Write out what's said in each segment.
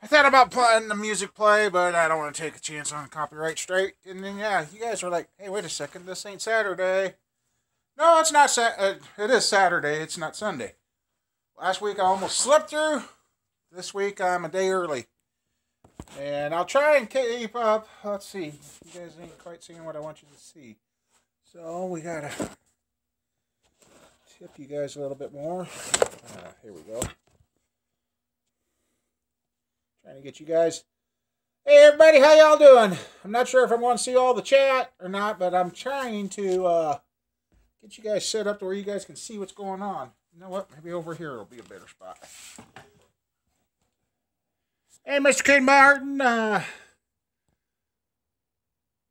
I thought about putting the music play, but I don't want to take a chance on copyright straight. And then, yeah, you guys were like, hey, wait a second, this ain't Saturday. No, it's not. It is Saturday. It's not Sunday. Last week I almost slept through. This week I'm a day early. And I'll try and keep up. Let's see. You guys ain't quite seeing what I want you to see. So we got to tip you guys a little bit more. Here we go. Trying to get you guys. Hey everybody, how y'all doing? I'm not sure if I'm going to see all the chat or not, but I'm trying to get you guys set up to where you guys can see what's going on. You know what? Maybe over here will be a better spot. Hey, Mr. King Martin.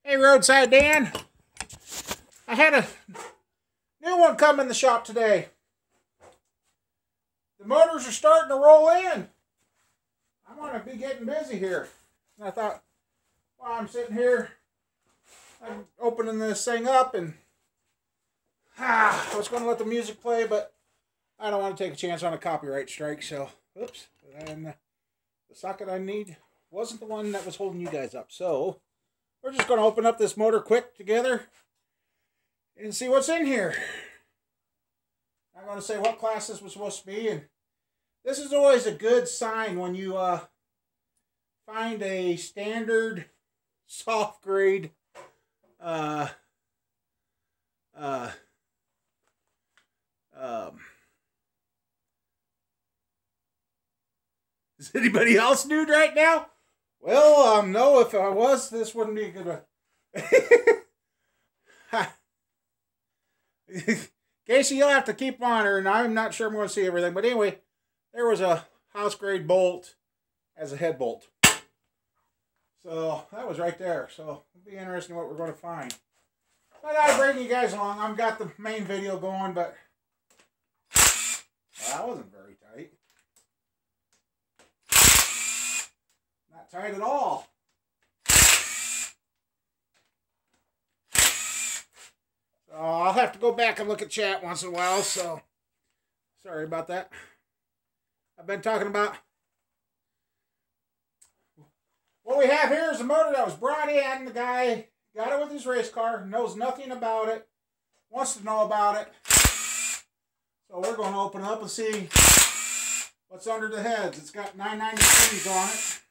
Hey, Roadside Dan. I had a new one come in the shop today. The motors are starting to roll in. I'm going to be getting busy here. And I thought, while I'm sitting here, I'm opening this thing up and I was going to let the music play, but I don't want to take a chance on a copyright strike, so, oops. And the socket I need wasn't the one that was holding you guys up. So, we're just going to open up this motor quick together and see what's in here. I'm going to say what class this was supposed to be, and this is always a good sign when you find a standard soft grade is anybody else nude right now? Well, no, if I was, this wouldn't be a good one. Casey, you'll have to keep monitoring. I'm not sure I'm going to see everything. But anyway, there was a house grade bolt as a head bolt. So that was right there. So it'll be interesting what we're going to find. I got to bring you guys along. I've got the main video going, but that wasn't very tight. Not tight at all. So I'll have to go back and look at chat once in a while, so sorry about that. I've been talking about what we have here is a motor that was brought in. The guy got it with his race car, knows nothing about it, wants to know about it. So we're going to open it up and see what's under the heads. It's got 993s on it.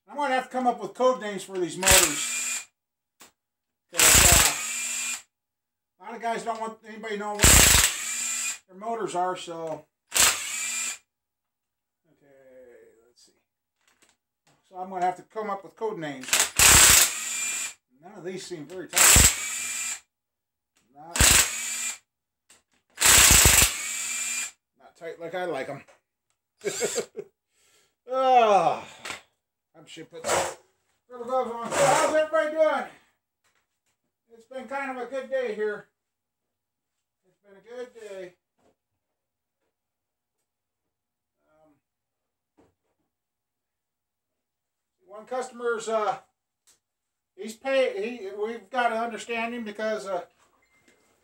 I'm going to have to come up with code names for these motors. A lot of guys don't want anybody knowing what their motors are, so. Okay, let's see. So I'm going to have to come up with code names. None of these seem very tight. Not tight like I like them. Oh, I should put some rubber gloves on. So how's everybody doing? It's been kind of a good day here. It's been a good day. One customer's he's paid. We've got to understand him because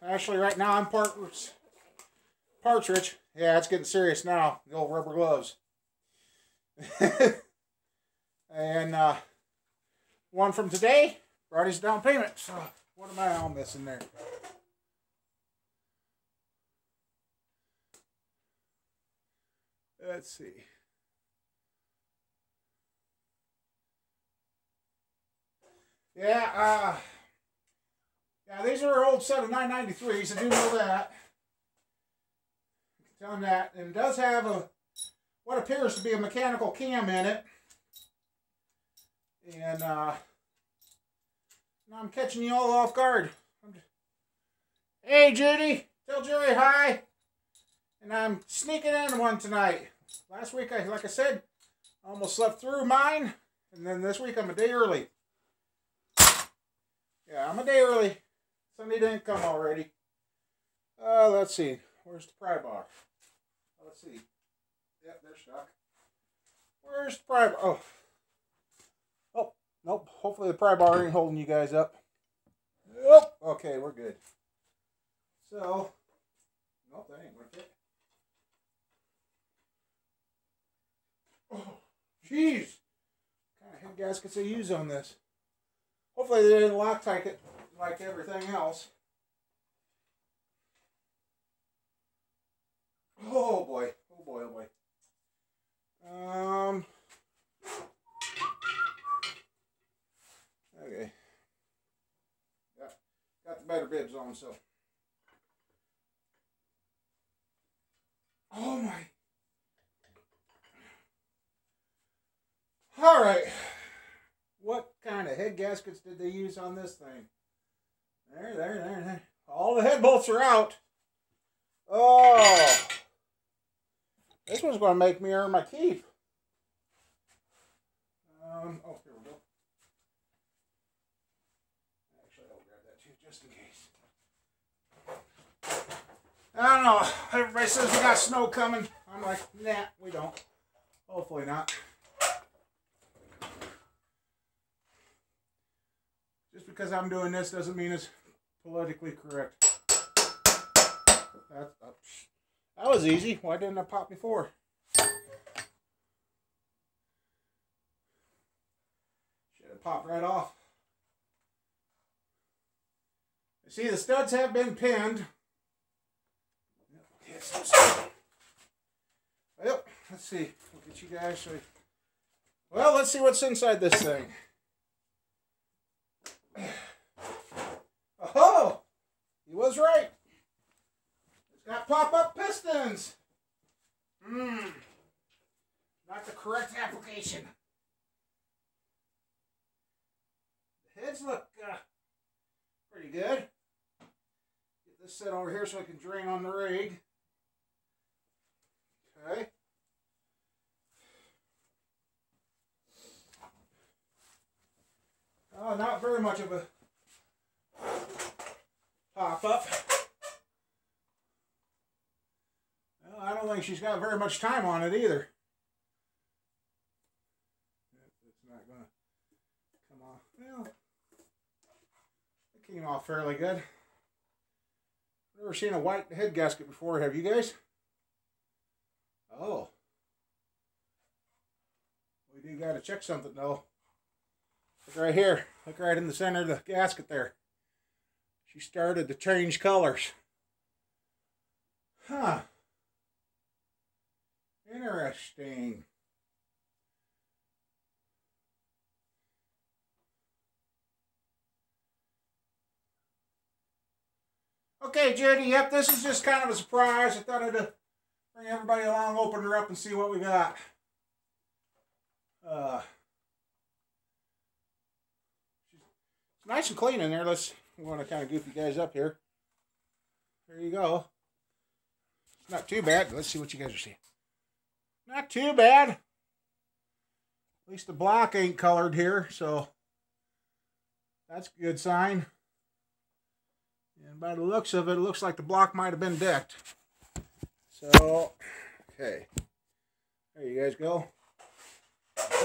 actually right now I'm Partridge. Yeah, it's getting serious now. The old rubber gloves. And one from today brought his down payment. So what am I all missing there? Let's see. Yeah, these are an old set of 993s. I do know that. I can tell him that. And it does have what appears to be a mechanical cam in it. And now I'm catching you all off guard. Hey, Judy. Tell Jerry hi. And I'm sneaking in one tonight. Last week, like I said, I almost slept through mine. And then this week, I'm a day early. Yeah, I'm a day early. Sunday didn't come already. Let's see. Where's the pry bar? Let's see. Yep, they're stuck. Where's the pry bar? Oh. Oh, nope. Hopefully the pry bar ain't holding you guys up. Nope. Okay, we're good. So, nope, that ain't gonna fit. Jeez. What kind of head gaskets they use on this? Hopefully they didn't Loctite it like everything else. Oh boy. Oh boy, oh boy. Okay. Got the better bibs on, so. Oh my. All right. What kind of head gaskets did they use on this thing? There. All the head bolts are out. Oh. This one's going to make me earn my keep. Oh, here we go. Actually, I'll grab that too, just in case. I don't know. Everybody says we got snow coming. I'm like, nah, we don't. Hopefully not. Just because I'm doing this doesn't mean it's politically correct. That was easy. Why didn't I pop before? Should have popped right off. See, the studs have been pinned. Well, let's see. Look at you guys. Well, let's see what's inside this thing. Oh, he was right. It's got pop-up pistons. Not the correct application. The heads look pretty good. Get this set over here so I can drain on the rig. Okay. Oh, not very much of a pop-up. Well, I don't think she's got very much time on it either. It's not going to come off. Well, it came off fairly good. I've never seen a white head gasket before, have you guys? Oh. We do got to check something though. Look right here. Look right in the center of the gasket there. She started to change colors. Huh. Interesting. Okay, Judy, yep, this is just kind of a surprise. I thought I'd bring everybody along, open her up, and see what we got. It's nice and clean in there. We want to kind of goof you guys up here. There you go. It's not too bad. Let's see what you guys are seeing. Not too bad. At least the block ain't colored here, so that's a good sign. And by the looks of it, it looks like the block might have been decked. So, okay. There you guys go.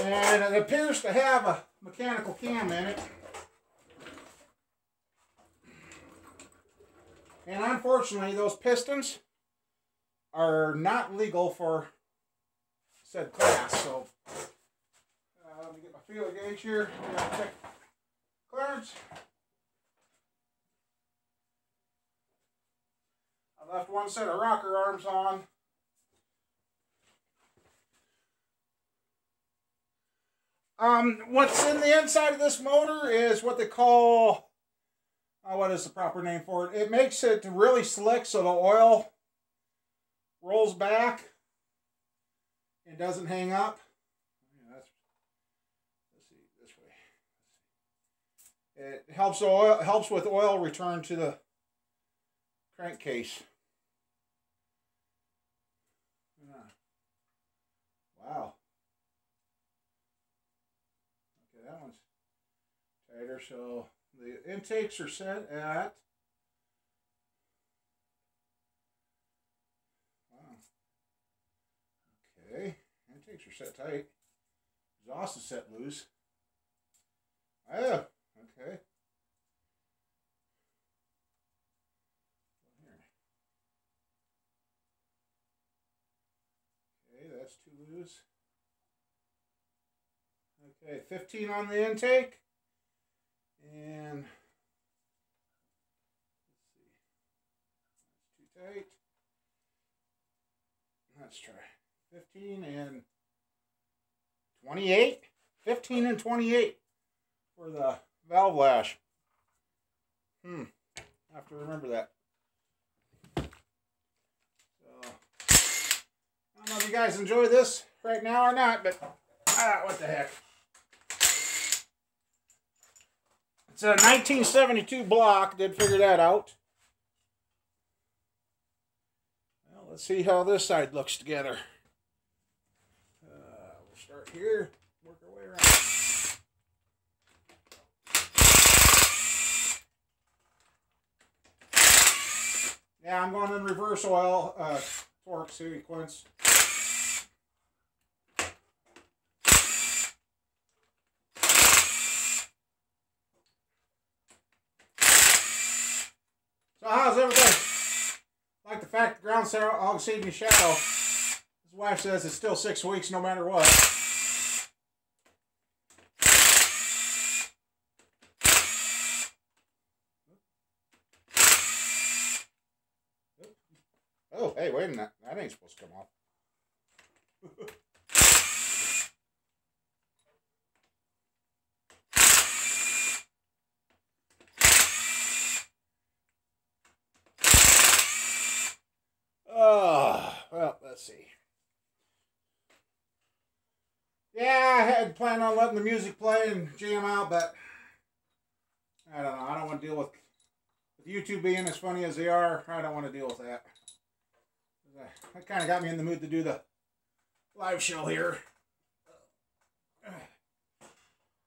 And it appears to have a mechanical cam in it. And unfortunately, those pistons are not legal for said class. So, let me get my feeler gauge here. Check clearance. I left one set of rocker arms on. What's in the inside of this motor is what they call, what is the proper name for it? It makes it really slick so the oil rolls back and doesn't hang up. Yeah, let's see, this way. It helps with oil return to the crankcase. Wow. Okay, that one's tighter. So the intakes are set at, wow. Okay, intakes are set tight. Exhaust is set loose. Oh, okay. Okay, that's too loose. Okay, 15 on the intake. And let's see. That's too tight. Let's try 15 and 28. 15 and 28 for the valve lash. I have to remember that. So, I don't know if you guys enjoy this right now or not, but what the heck. It's a 1972 block. Did figure that out. Well, let's see how this side looks together. We'll start here. Work our way around. Yeah, I'm going in reverse oil torque sequence. So how's everybody? Like the fact the ground hog seed in shadow. His wife says it's still 6 weeks no matter what. Oh, hey, wait a minute. That ain't supposed to come off. Well, let's see. Yeah, I had planned on letting the music play and jam out, but I don't know. I don't want to deal with YouTube being as funny as they are. I don't want to deal with that. That kind of got me in the mood to do the live show here.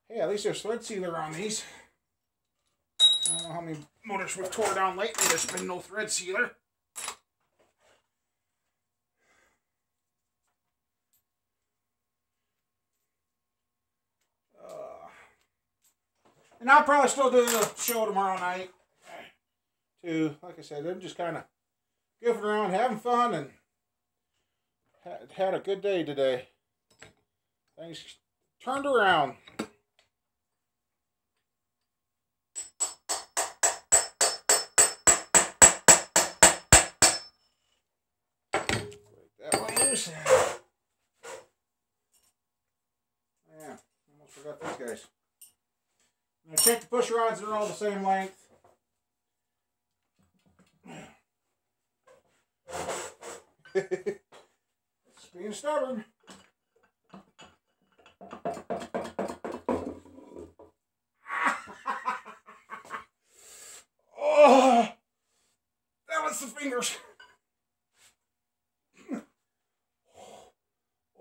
Hey, at least there's thread sealer on these. I don't know how many motors we've tore down lately. There's been no thread sealer. And I'll probably still do the show tomorrow night. Too, like I said, I'm just kind of goofing around, having fun, and had a good day today. Things turned around. Break that one loose. Yeah, almost forgot these guys. Now check the push rods, they're all the same length. It's being stubborn. Oh, that was the fingers.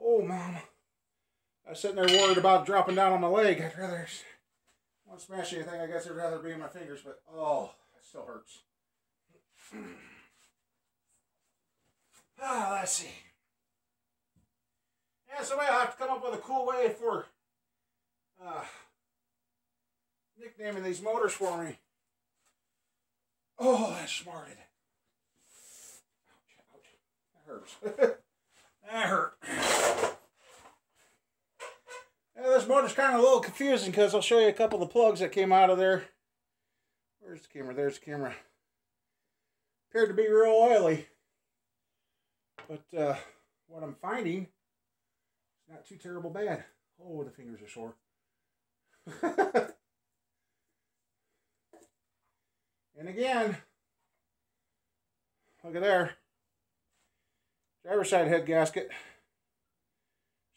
Oh, Mama. I was sitting there worried about dropping down on my leg. I'd rather not smash anything. I guess I'd rather be in my fingers, but oh, it still hurts. Let's see. Yeah, somebody will have to come up with a cool way for nicknaming these motors for me. Oh, that smarted. Ouch, ouch. That hurts. That hurt. Yeah, this motor's kind of a little confusing because I'll show you a couple of the plugs that came out of there. Where's the camera? There's the camera. Appeared to be real oily. But what I'm finding is not too terrible bad. Oh, the fingers are sore. And again, look at there. Driver's side head gasket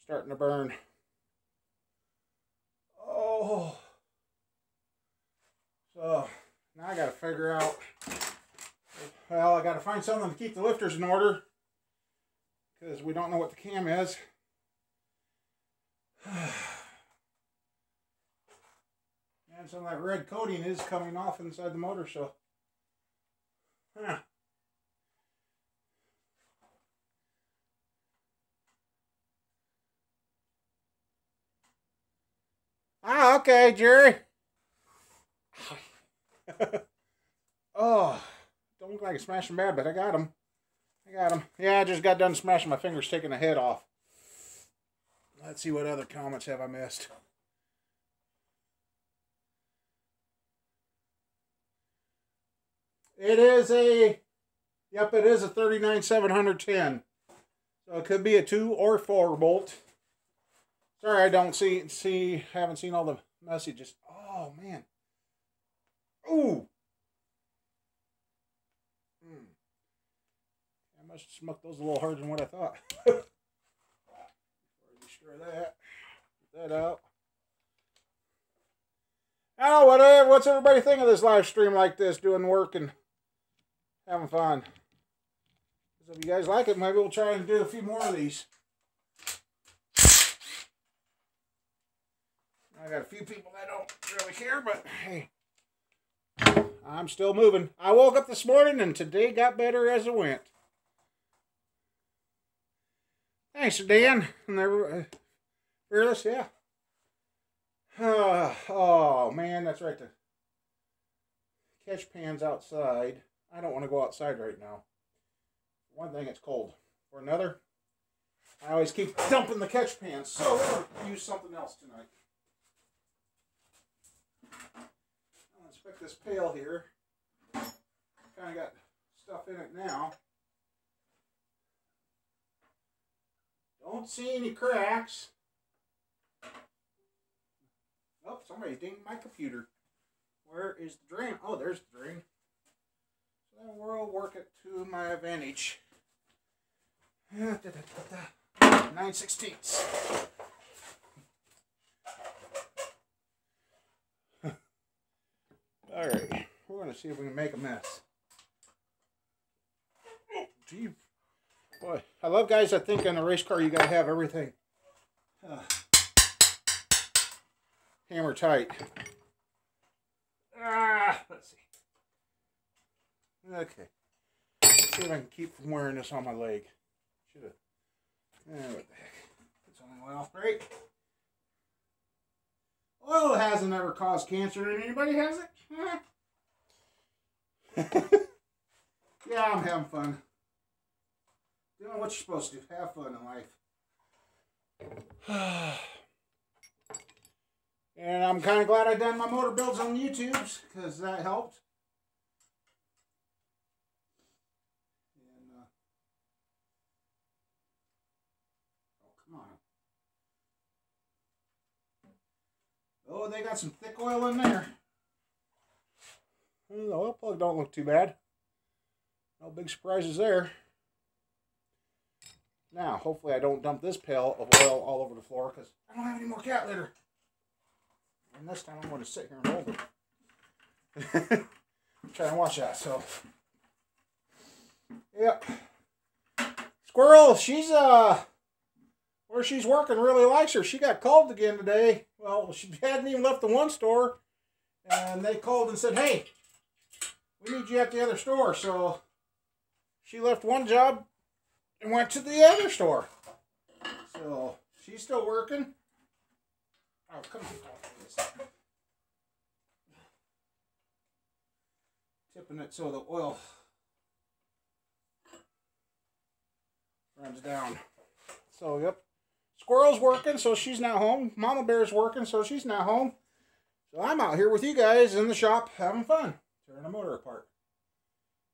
starting to burn. Oh. So now I got to figure out, well, I got to find something to keep the lifters in order because we don't know what the cam is. And some of that red coating is coming off inside the motor, so. Huh. Ah, okay, Jerry. Oh, don't look like it's smashing bad, but I got him. I got him. Yeah, I just got done smashing my fingers, taking the head off. Let's see what other comments have I missed. It is a, yep, it is a 39710. So it could be a 2 or 4 bolt. Sorry, I don't haven't seen all the messages. Oh, man. Ooh. I must have smoked those a little harder than what I thought. Destroy that. Get that out. Oh, whatever. What's everybody think of this live stream like this? Doing work and having fun. So if you guys like it, maybe we'll try and do a few more of these. I got a few people that don't really care, but hey, I'm still moving. I woke up this morning and today got better as it went. Thanks, Dan. And they're fearless, yeah. Oh, man, that's right. The catch pan's outside. I don't want to go outside right now. For one thing, it's cold. For another, I always keep dumping the catch pans, so we're going to use something else tonight. Let's pick this pail here. Kind of got stuff in it now. Don't see any cracks. Oh, somebody dinged my computer. Where is the drain? Oh, there's the drain. So we'll work it to my advantage. 9/16. Alright, we're going to see if we can make a mess. Oh, gee. Boy, I love guys that think on a race car you got to have everything hammer tight. Let's see. Okay. Let's see if I can keep from wearing this on my leg. Should have. What the heck? It's only oil, right? Oil hasn't ever caused cancer in anybody, has it? Yeah, I'm having fun. Doing what you're supposed to do. Have fun in life. And I'm kind of glad I done my motor builds on YouTube's because that helped. And, oh, come on. Oh, they got some thick oil in there. The oil plug don't look too bad. No big surprises there. Now, hopefully I don't dump this pail of oil all over the floor because I don't have any more cat litter. And this time I'm going to sit here and hold it. Try and watch that, so. Yep. Squirrel, she's, where she's working really likes her. She got called again today. Well, she hadn't even left the one store. And they called and said, hey, we need you at the other store. So she left one job and went to the other store. So she's still working. Oh, come on. Tipping it so the oil runs down. So, yep. Squirrel's working, so she's now home. Mama Bear's working, so she's now home. So I'm out here with you guys in the shop having fun. Tearing the motor apart.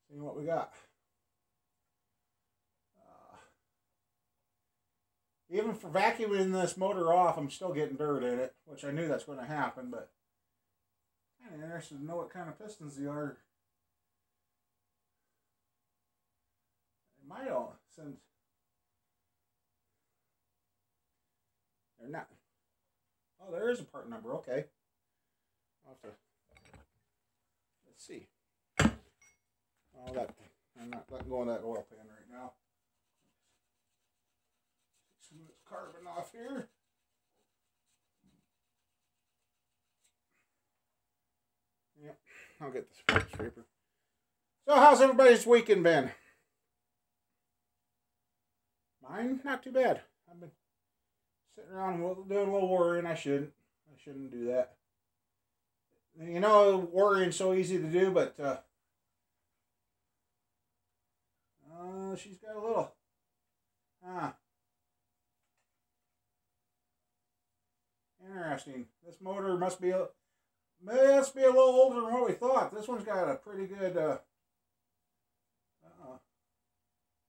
Seeing what we got. Even for vacuuming this motor off, I'm still getting dirt in it, which I knew that's going to happen, but I'm kind of interested to know what kind of pistons they are. They might all, since they're not. Oh, there is a part number, okay. I'll have to, let's see. Oh, that, I'm not letting go of that oil pan right now. Some of this carbon off here. Yep, I'll get this scraper. So how's everybody's weekend been? Mine, not too bad. I've been sitting around doing a little worrying. I shouldn't do that. You know, worrying's so easy to do, but she's got a little. Interesting. This motor must be a little older than what we thought. This one's got a pretty good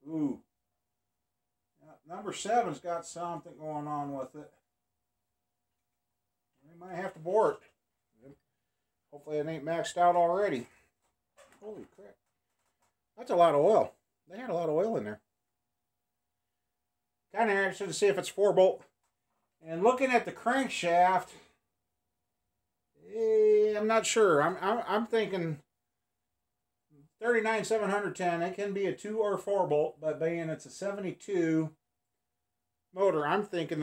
Ooh. Number 7's got something going on with it. We might have to bore it. Hopefully it ain't maxed out already. Holy crap. That's a lot of oil. They had a lot of oil in there. Kind of interested to see if it's 4-bolt. And looking at the crankshaft, I'm not sure. I'm thinking 39710. It can be a 2 or 4-bolt, but being it's a 72 motor, I'm thinking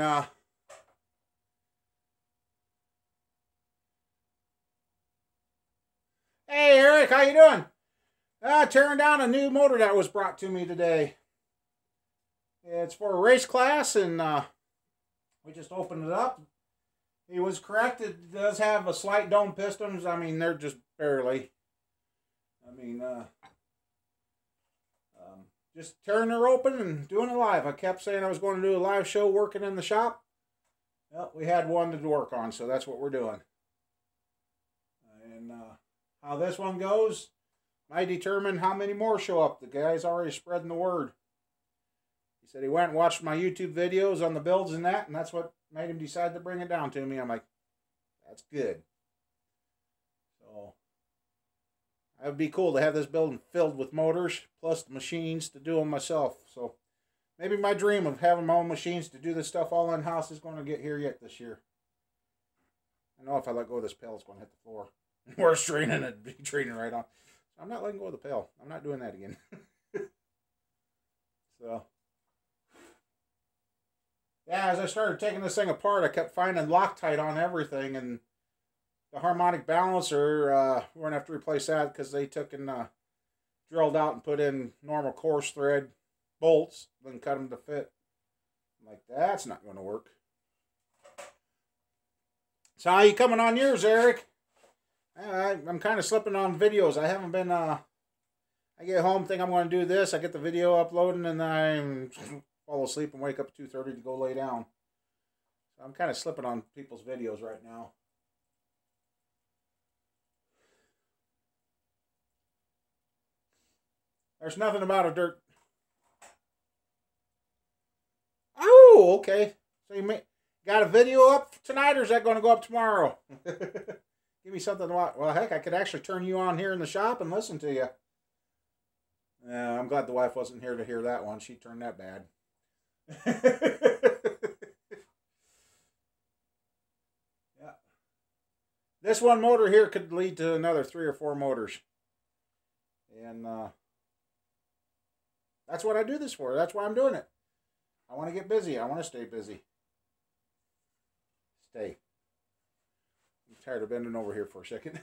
Hey Eric, how you doing? Tearing down a new motor that was brought to me today. It's for a race class, and we just opened it up. He was correct. It does have a slight dome pistons. I mean, they're just barely. I mean, just tearing her open and doing it live. I kept saying I was going to do a live show working in the shop. Well, we had one to work on, so that's what we're doing. And how this one goes might determine how many more show up. The guy's already spreading the word. He said he went and watched my YouTube videos on the builds and that's what made him decide to bring it down to me. I'm like, that's good. So, it would be cool to have this building filled with motors, plus the machines to do them myself. So, maybe my dream of having my own machines to do this stuff all in-house is going to get here yet this year. I know if I let go of this pail, it's going to hit the floor. Worse training, it'd be training right on. So I'm not letting go of the pail. I'm not doing that again. So, yeah, as I started taking this thing apart, I kept finding Loctite on everything, and the harmonic balancer, we're going to have to replace that because they took and drilled out and put in normal coarse thread bolts, then cut them to fit. I'm like, that's not going to work. So how you coming on yours, Eric? I'm kind of slipping on videos. I haven't been, I get home, think I'm going to do this, I get the video uploading, and then I fall asleep and wake up at 2:30 to go lay down. So I'm kind of slipping on people's videos right now. There's nothing about a dirt. Oh, okay. So you got a video up tonight, or is that going to go up tomorrow? Give me something to watch. Well, heck, I could actually turn you on here in the shop and listen to you. I'm glad the wife wasn't here to hear that one. She turned that bad. Yeah. This one motor here could lead to another 3 or 4 motors. And that's what I do this for. That's why I'm doing it. I want to get busy. I want to stay busy. Stay. I'm tired of bending over here for a second.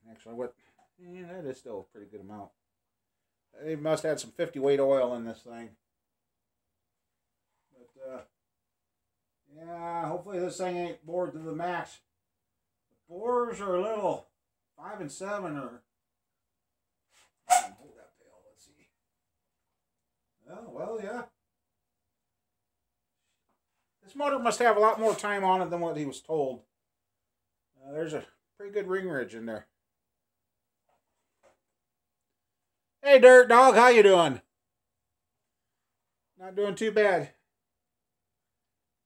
Actually, what? Yeah, that is still a pretty good amount. They must have had some 50 weight oil in this thing. But, yeah, hopefully this thing ain't bored to the max. The bores are a little 5 and 7 or... Hold that pail, let's see. Oh, well, yeah. This motor must have a lot more time on it than what he was told. There's a pretty good ring ridge in there. Hey, Dirt Dog, how you doing? Not doing too bad.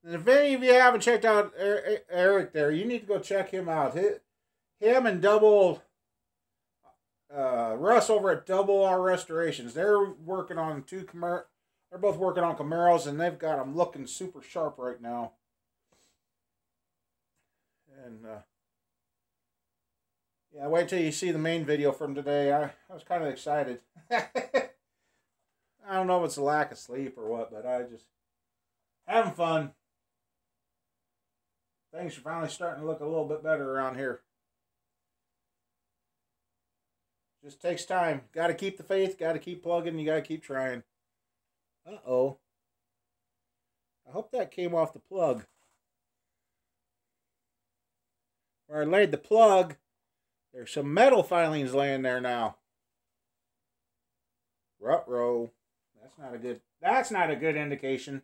And if any of you haven't checked out Eric there, you need to go check him out. Him and Russ over at Double R Restorations. They're working on they're both working on Camaros, and they've got them looking super sharp right now. And yeah, wait till you see the main video from today. I was kind of excited. I don't know if it's a lack of sleep or what, but I just having fun. Things are finally starting to look a little bit better around here. Just takes time. Got to keep the faith. Got to keep plugging. You got to keep trying. Uh-oh. I hope that came off the plug. Where I laid the plug, there's some metal filings laying there now. Ruh-roh. That's not a good indication.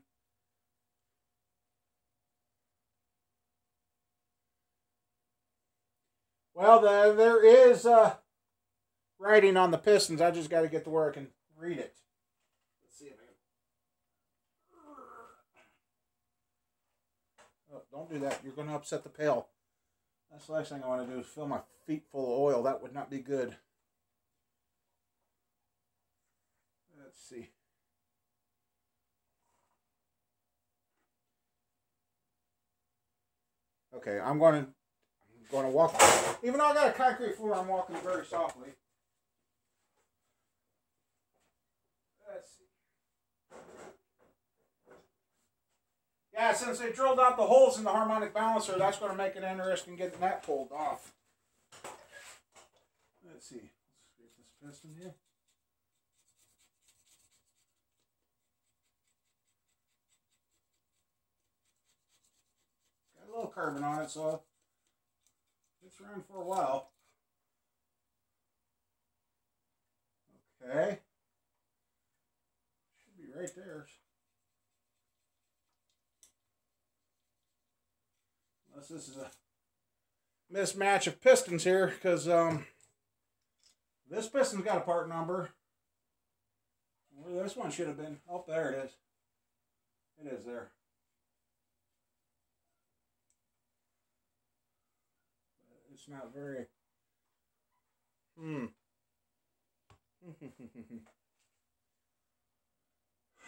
Well, there is writing on the pistons. I just got to get to where I can read it. Let's see if I can. Oh, don't do that. You're going to upset the pail. That's the last thing I want to do is fill my feet full of oil. That would not be good. Let's see. Okay, I'm going to walk. Even though I got a concrete floor, I'm walking very softly. Let's see. Yeah, since they drilled out the holes in the harmonic balancer, that's going to make it interesting getting that pulled off. Let's see. Let's get this piston here. Got a little carbon on it, so it's around for a while. Okay. Should be right there. Unless this is a mismatch of pistons here, because this piston's got a part number. Where this one should have been. Oh, there it is. It is there. It's not very...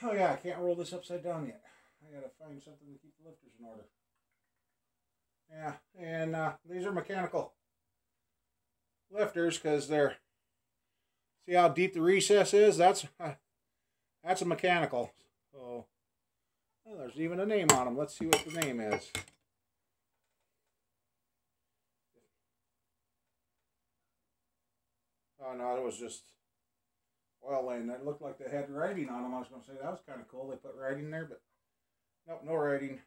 Oh yeah, I can't roll this upside down yet. I gotta find something to keep the lifters in order. Yeah, and these are mechanical lifters because they're... See how deep the recess is? That's a mechanical. So, well, there's even a name on them. Let's see what the name is. Oh no, it was just oil lane. That looked like they had writing on them. I was going to say that was kind of cool. They put writing there, but nope, no writing.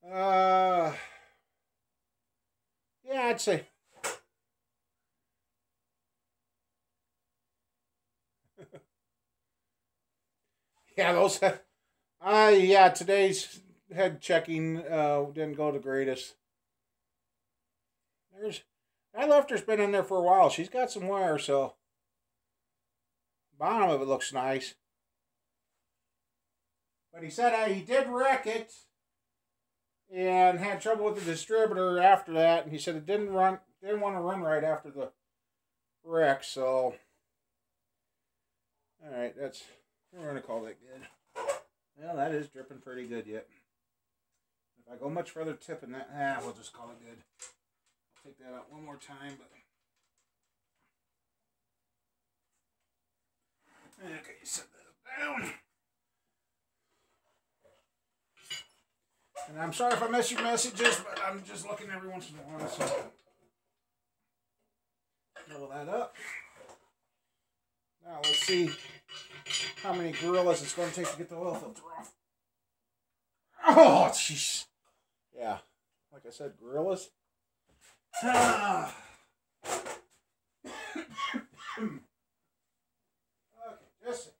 Yeah, I'd say. Yeah, those. Yeah, today's head checking didn't go the greatest. That lifter's been in there for a while. She's got some wear, so bottom of it looks nice. But he said he did wreck it and had trouble with the distributor after that, and he said it didn't want to run right after the wreck. So, all right, we're gonna call that good. Well, that is dripping pretty good yet. If I go much further tipping that, we'll just call it good. Take that out one more time, but okay, set that down. And I'm sorry if I miss your messages, but I'm just looking every once in a while, so fill that up. Now let's see how many gorillas it's going to take to get the oil filter off. Oh, jeez. Yeah, like I said, gorillas. Okay, just a second.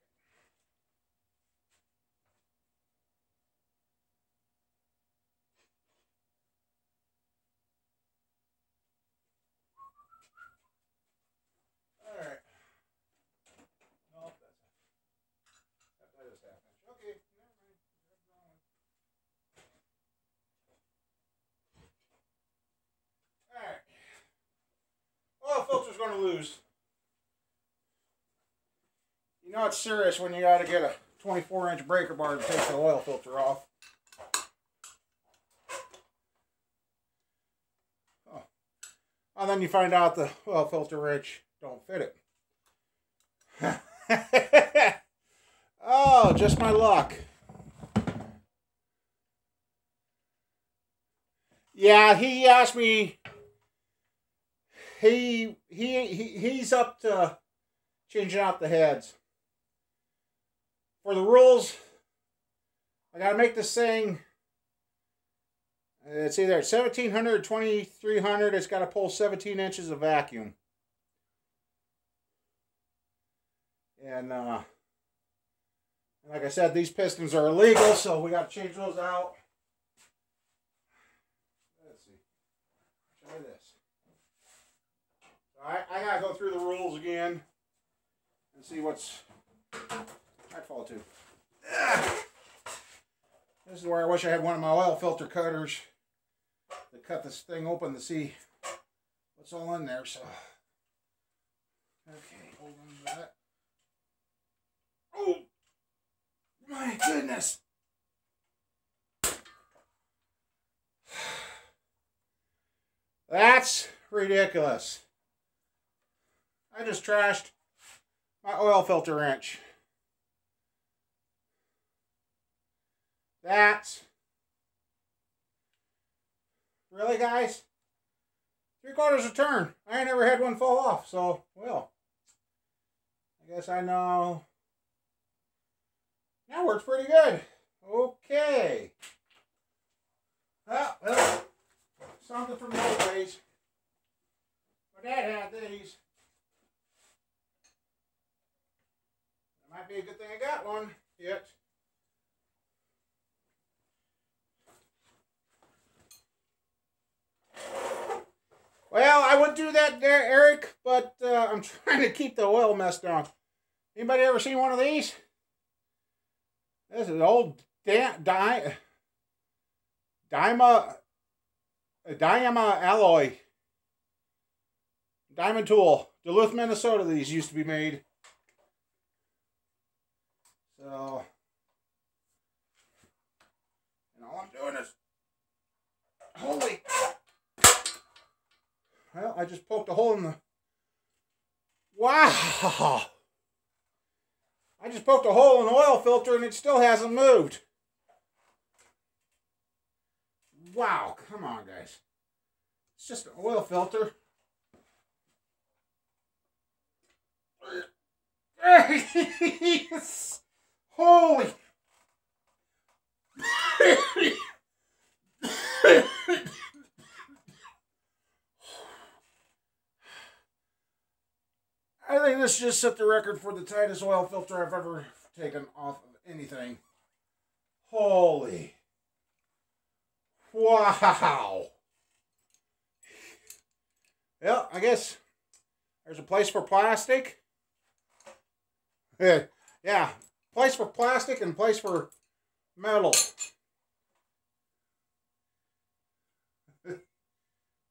All right. Nope, that is half inch. Okay, never mind. All right. Oil filter's going to lose. You know it's serious when you got to get a 24-inch breaker bar to take the oil filter off. Oh. And then you find out the oil filter wrench don't fit it. Oh, just my luck. Yeah, he asked me. He's up to changing out the heads. For the rules, I gotta make this thing. It's either 1700 or 2300. It's got to pull 17 inches of vacuum. And like I said, these pistons are illegal, so we got to change those out. Let's see. Try this. I gotta go through the rules again and see what's. I'd fall too. This is where I wish I had one of my oil filter cutters to cut this thing open to see what's all in there. So, okay, hold on to that. Oh my goodness! That's ridiculous. I just trashed my oil filter wrench. That's... Really, guys? 3/4 a turn. I ain't never had one fall off, so, well. I guess I know. That works pretty good. Okay. Well, something from the old days. My dad had these. It might be a good thing I got one yet. Well, I would do that there, Eric, but I'm trying to keep the oil mess down. Anybody ever seen one of these? This is an old Dyma alloy. Diamond tool. Duluth, Minnesota, these used to be made. So, and all I'm doing is, holy, well, I just poked a hole in the, wow, I just poked a hole in the oil filter and it still hasn't moved. Wow, come on, guys. It's just an oil filter. Holy. I think this just set the record for the tightest oil filter I've ever taken off of anything. Holy. Wow. Well, I guess there's a place for plastic. Yeah, place for plastic and place for metal.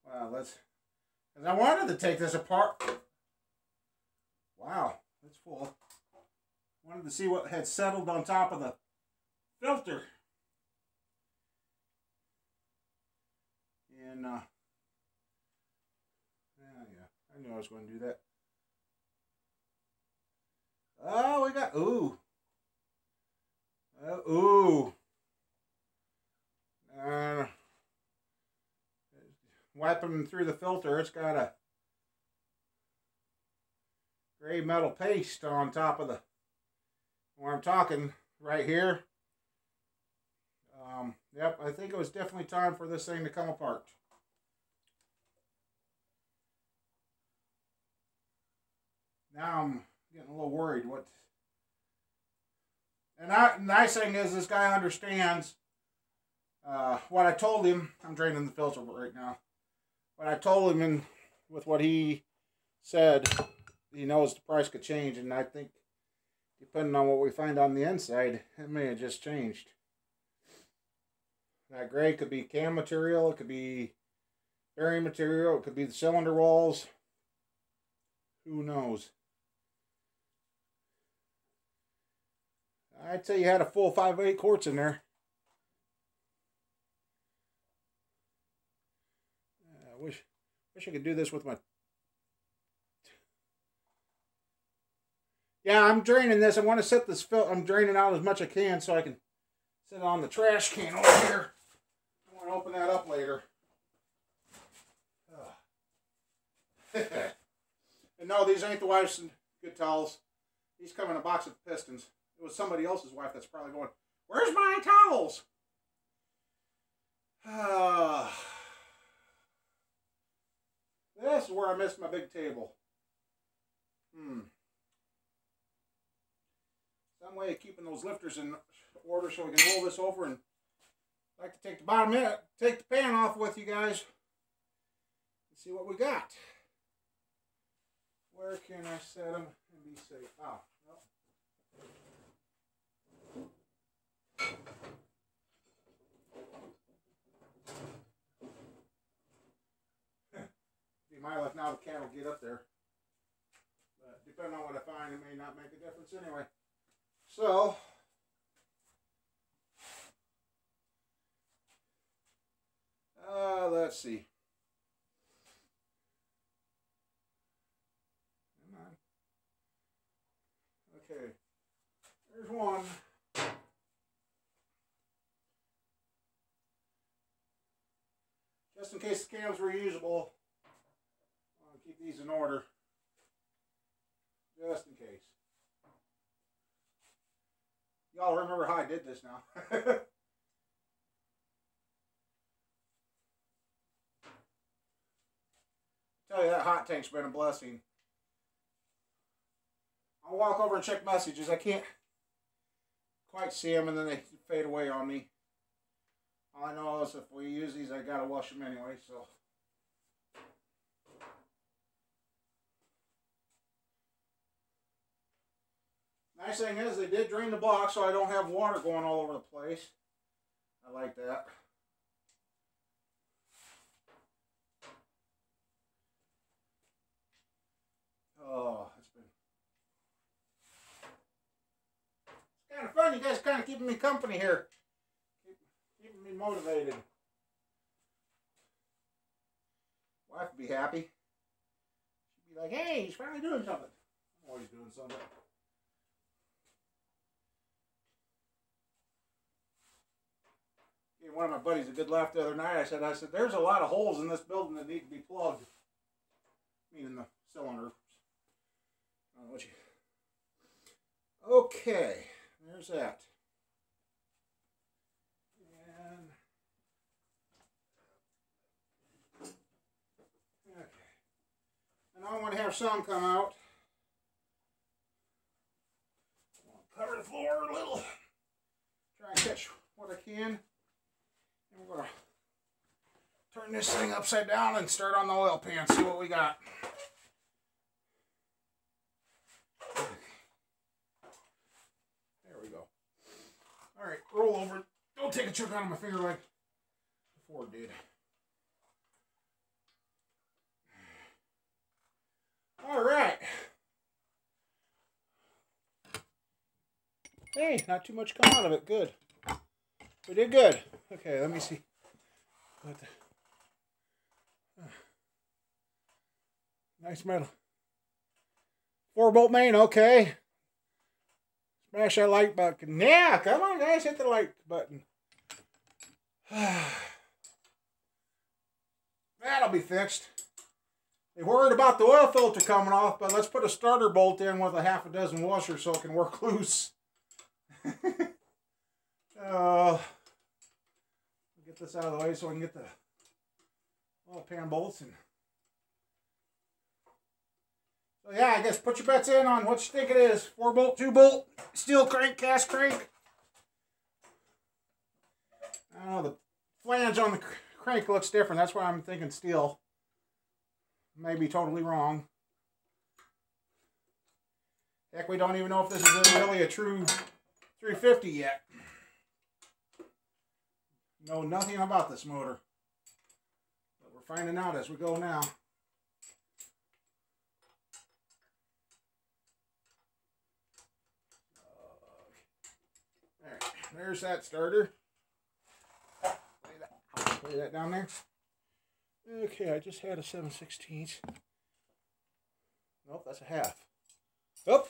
Wow, let's. I wanted to take this apart. Wow, that's full. Wanted to see what had settled on top of the filter. And, yeah, I knew I was going to do that. Oh, we got, ooh. Ooh. Wiping through the filter, it's got a gray metal paste on top of the, where I'm talking, right here. Yep, I think it was definitely time for this thing to come apart. Now I'm getting a little worried. And the nice thing is this guy understands what I told him. I'm draining the filter right now. What I told him, and with what he said, he knows the price could change. And I think, depending on what we find on the inside, it may have just changed. That gray could be cam material. It could be bearing material. It could be the cylinder walls. Who knows? I'd say you had a full 5/8 quarts in there. I wish I could do this with my. Yeah, I'm draining this. I want to set this I'm draining out as much as I can so I can set it on the trash can over here. I want to open that up later. And no, these ain't the wife's good towels. These come in a box of pistons. It was somebody else's wife that's probably going, "Where's my towels?" This is where I missed my big table. Some way of keeping those lifters in order so we can roll this over, and I'd like to take the pan off with you guys and see what we got. Where can I set them and be safe? Oh, nope. Be my luck now, the cat will get up there. But depending on what I find, it may not make a difference anyway. So, let's see. Come on. Okay, there's one. Just in case the cam's reusable, I'll keep these in order. Just in case. Y'all remember how I did this now. Tell you, that hot tank's been a blessing. I'll walk over and check messages. I can't quite see them, and then they fade away on me. All I know is if we use these, I gotta wash them anyway, so. Nice thing is they did drain the block so I don't have water going all over the place. I like that. Oh, it's kind of fun. You guys kind of keeping me company here. Keeping me motivated. Wife would be happy. She'd be like, hey, he's finally doing something. I'm always doing something. Gave one of my buddies a good laugh the other night. I said, there's a lot of holes in this building that need to be plugged. Meaning the cylinder. Okay, there's that. And okay. And I want to have some come out. Cover the floor a little. Try and catch what I can. And we're going to turn this thing upside down and start on the oil pan. See what we got. Alright, roll over. Don't take a chunk out of my finger like before it did. Alright. Hey, not too much come out of it. Good. We did good. Okay, let me see. Nice metal. 4-bolt main, okay. Smash that like button. Yeah, come on guys, hit the like button. That'll be fixed. They worried about the oil filter coming off, but let's put a starter bolt in with a half a dozen washers so it can work loose. Get this out of the way so I can get the oil pan bolts in. So yeah, I guess put your bets in on what you think it is. 4-bolt, 2-bolt, steel crank, cast crank. I don't know, the flange on the crank looks different. That's why I'm thinking steel. May be totally wrong. Heck, we don't even know if this is really a true 350 yet. Know nothing about this motor. But we're finding out as we go now. There's that starter. Lay that down there. Okay, I just had a 7/16. Nope, that's a half. Oh!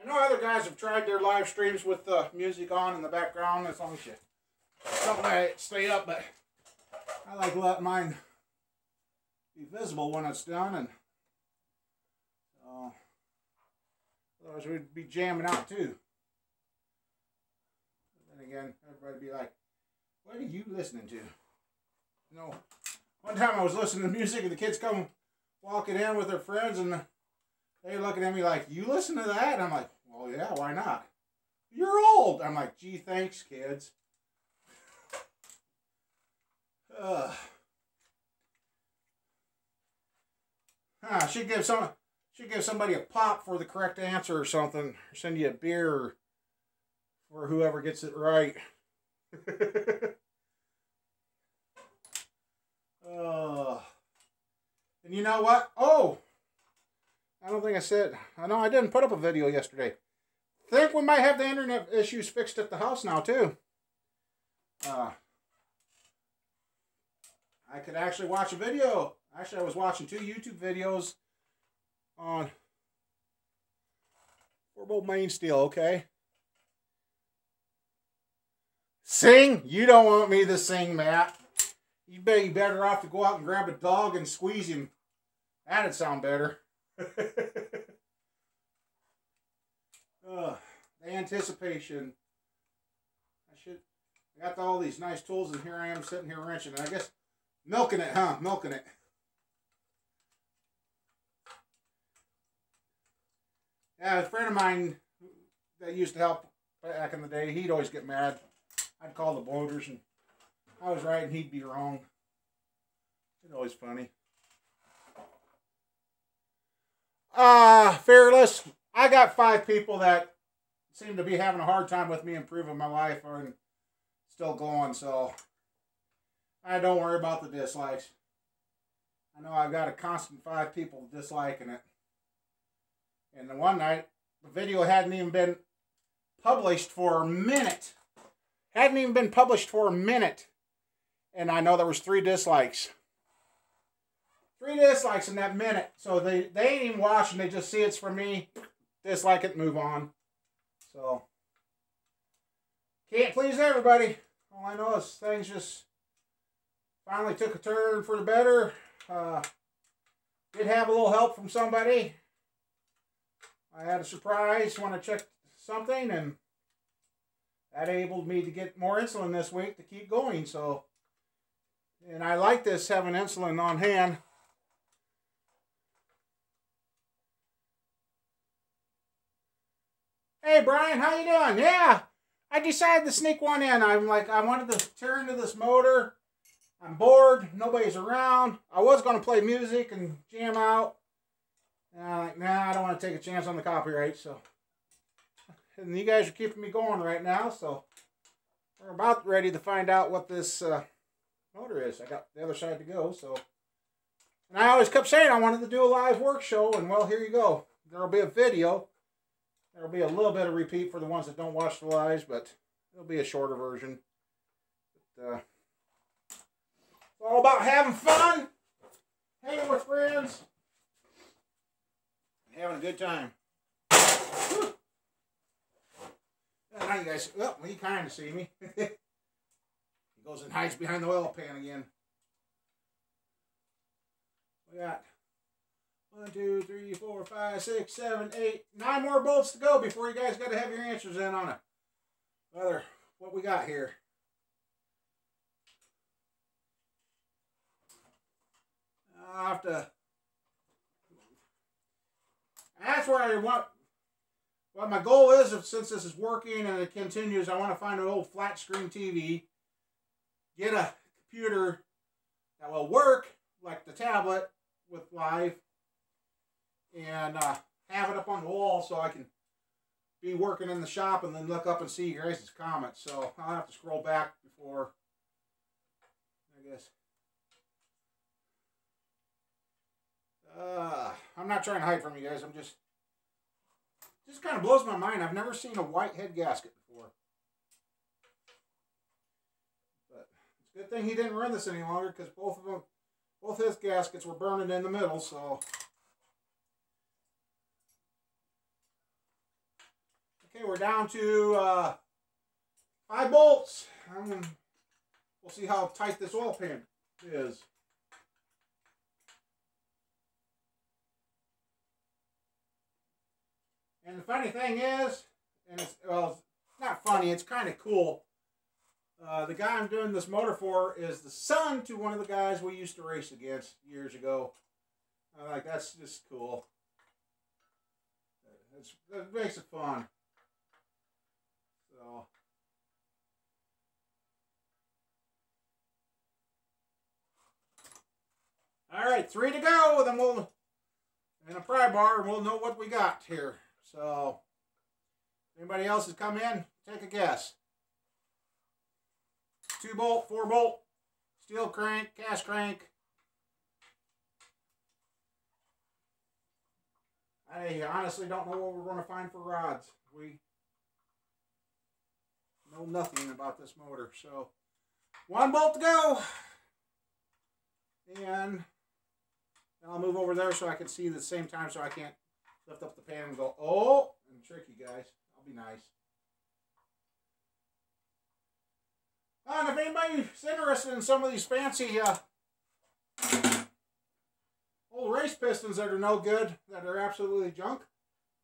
I know other guys have tried their live streams with the music on in the background as long as you don't let it stay up, but I like letting mine be visible when it's done, and otherwise we'd be jamming out too. But then again, everybody would be like, what are you listening to? You know, one time I was listening to music and the kids come walking in with their friends and they looking at me like, you listen to that? And I'm like, well, yeah, why not? You're old. I'm like, gee, thanks, kids. She'd give somebody a pop for the correct answer or something, or send you a beer or whoever gets it right. And you know what? Oh, I don't think I said. I know I didn't put up a video yesterday. Think we might have the internet issues fixed at the house now too. I could actually watch a video. Actually, I was watching 2 YouTube videos on 4-bolt main steel, okay? Sing? You don't want me to sing, Matt. You bet you better off to go out and grab a dog and squeeze him. That'd sound better. The anticipation. I got all these nice tools, and here I am sitting here wrenching. And I guess milking it, huh? Milking it. Yeah, a friend of mine that used to help back in the day, he'd always get mad. I'd call the bloaters, and I was right, and he'd be wrong. It's always funny. Fearless. I got 5 people that seem to be having a hard time with me improving my life and still going, so I don't worry about the dislikes. I know I've got a constant 5 people disliking it. And the one night, the video hadn't even been published for a minute. Hadn't even been published for a minute. And I know there was 3 dislikes. 3 dislikes in that minute. So they ain't even watching. They just see it's from me. Dislike it, move on. So, can't please everybody. All I know is things just finally took a turn for the better. Did have a little help from somebody. I had a surprise when I checked something, and that enabled me to get more insulin this week to keep going. So, and I like this, having insulin on hand. Hey Brian, how you doing? Yeah, I decided to sneak one in. I'm like, I wanted to tear into this motor. I'm bored. Nobody's around. I was going to play music and jam out. And I'm like, nah, I don't want to take a chance on the copyright. So, and you guys are keeping me going right now. So, we're about ready to find out what this motor is. I got the other side to go. So, and I always kept saying I wanted to do a live work show. And well, here you go. There'll be a video. There'll be a little bit of repeat for the ones that don't watch the lives, but it'll be a shorter version. But, it's all about having fun, hanging with friends, and having a good time. Whew. Now you guys, well, you kind of see me. He goes and hides behind the oil pan again. We got 1, 2, 3, 4, 5, 6, 7, 8, 9 more bolts to go before you guys got to have your answers in on it. What we got here. I'll have to. That's where I want. What my goal is, since this is working and it continues, I want to find an old flat screen TV, get a computer that will work like the tablet with live, and have it up on the wall so I can be working in the shop and then look up and see your guys' comments. So I'll have to scroll back before, I guess. I'm not trying to hide from you guys. I'm just kind of blows my mind. I've never seen a white head gasket before. But it's a good thing he didn't run this any longer, because both his gaskets were burning in the middle. So okay, we're down to 5 bolts. We'll see how tight this oil pan is. And the funny thing is, and it's not funny, it's kind of cool. The guy I'm doing this motor for is the son to one of the guys we used to race against years ago. Like, that's just cool. It makes it fun. So, All right, 3 to go. Then we'll, in a pry bar, and we'll know what we got here. So, anybody else has come in, take a guess. 2 bolt, 4 bolt, steel crank, cast crank. I honestly don't know what we're going to find for rods. We know nothing about this motor. So, 1 bolt to go. And I'll move over there so I can see at the same time so I can't lift up the pan and go, oh, and trick you guys. I'll be nice. And if anybody's interested in some of these fancy old race pistons that are no good, that are absolutely junk,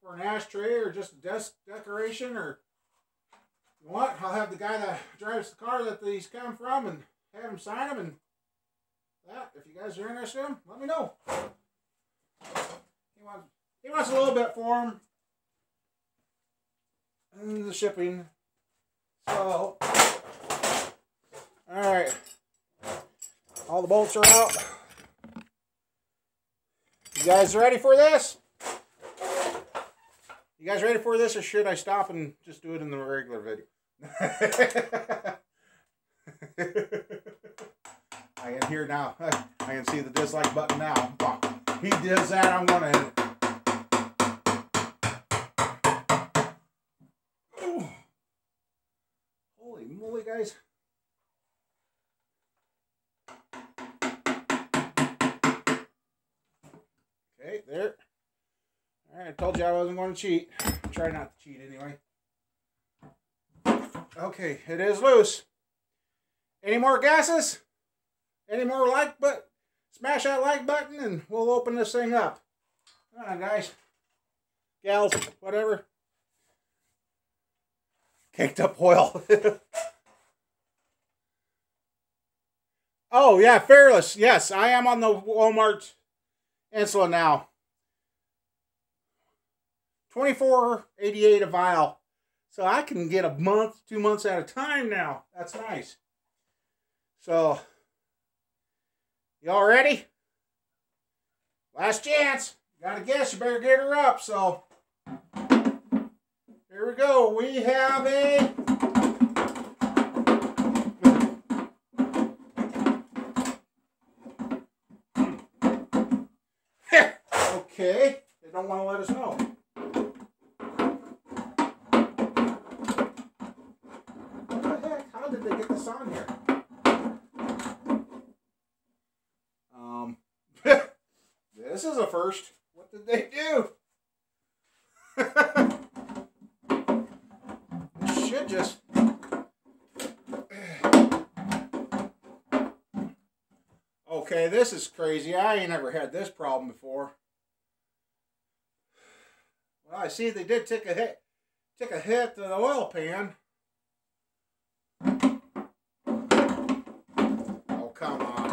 for an ashtray or just a desk decoration, or you know what, I'll have the guy that drives the car that these come from and have him sign them, and that, if you guys are interested in them, let me know. He wants a little bit for him and the shipping. So, alright, all the bolts are out. You guys ready for this? You guys ready for this, or should I stop and just do it in the regular video? I can hear now. I can see the dislike button now. He does that, I'm going to hit it. Holy moly, guys. Okay, there. All right, I told you I wasn't going to cheat. Try not to cheat anyway. Okay, it is loose. Any more guesses? Any more like button? Smash that like button and we'll open this thing up. Come on, guys. Gals, whatever. Caked up oil. Oh, yeah, Fairless. Yes, I am on the Walmart insulin now. $24.88 a vial. So I can get a month, 2 months at a time now. That's nice. So, y'all ready? Last chance. Gotta guess, you better get her up. So, here we go. We have a... Okay. They don't want to let us know. What the heck? How did they get this on here? This is a first. What did they do? It should just... Okay, this is crazy. I ain't never had this problem before. Well, I see they did take a hit to the oil pan. Oh, come on.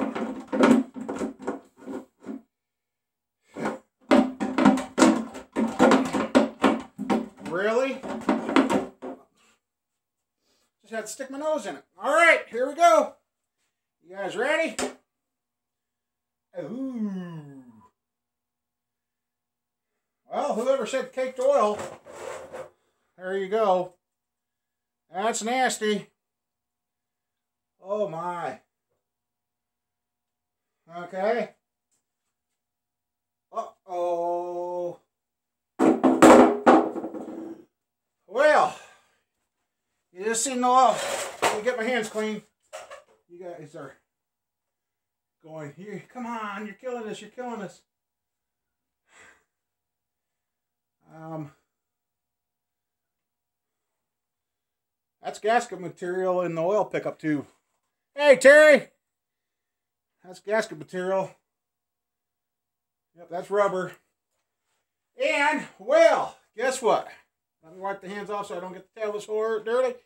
Really? Just had to stick my nose in it. All right, here we go. You guys ready? Ooh. Well, whoever said caked oil, there you go. That's nasty. Oh my. Okay. Uh-oh. Well, you just seen the oil. Let me get my hands clean. You guys are going here. Come on, you're killing us. You're killing us. That's gasket material in the oil pickup tube. Hey, Terry. That's gasket material. Yep, that's rubber. And, well, guess what? Let me wipe the hands off so I don't get the tail so dirty.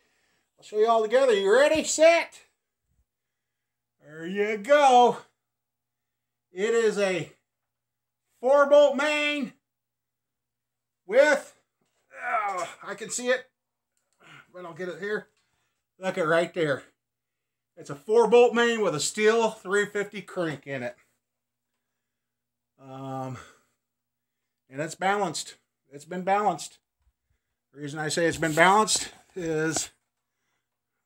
I'll show you all together. You ready? Set. There you go. It is a 4-bolt main with, I can see it, but I'll get it here. Look at right there. It's a 4-bolt main with a steel 350 crank in it. And it's balanced. It's been balanced. The reason I say it's been balanced is,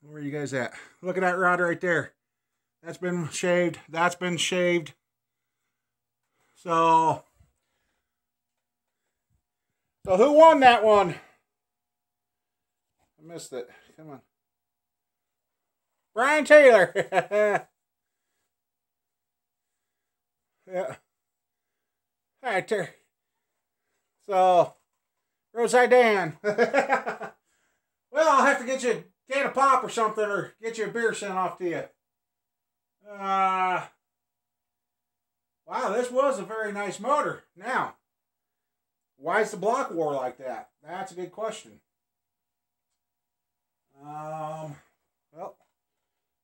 where are you guys at? Look at that rod right there. That's been shaved. That's been shaved. So who won that one? I missed it. Come on. Brian Taylor. Yeah. All right, so, Roadside Dan. Well, I'll have to get you a can of pop or something, or get you a beer sent off to you. Wow, this was a very nice motor. Now, why is the block war like that? That's a good question. Well,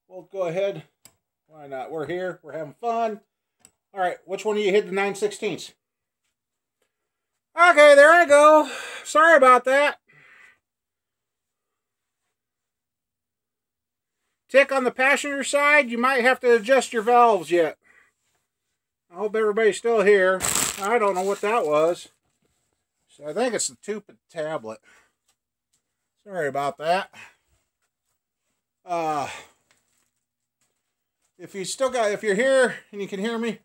we'll go ahead. Why not? We're here. We're having fun. All right, which one of you hit the 9/16? Okay, there I go. Sorry about that. Tick on the passenger side, you might have to adjust your valves yet. I hope everybody's still here. I don't know what that was. So I think it's the stupid tablet. Sorry about that. If you're here and you can hear me,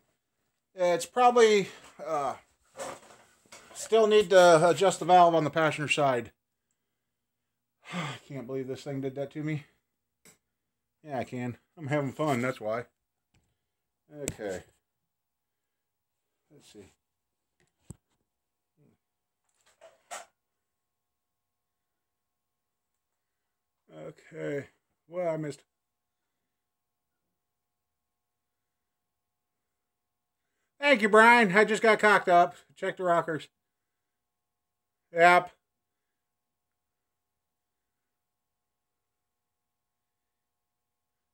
it's probably still need to adjust the valve on the passenger side. I can't believe this thing did that to me. Yeah, I can. I'm having fun, that's why. Okay. Let's see. Okay. Well, I missed. Thank you, Brian. I just got cocked up. Check the rockers. Yep.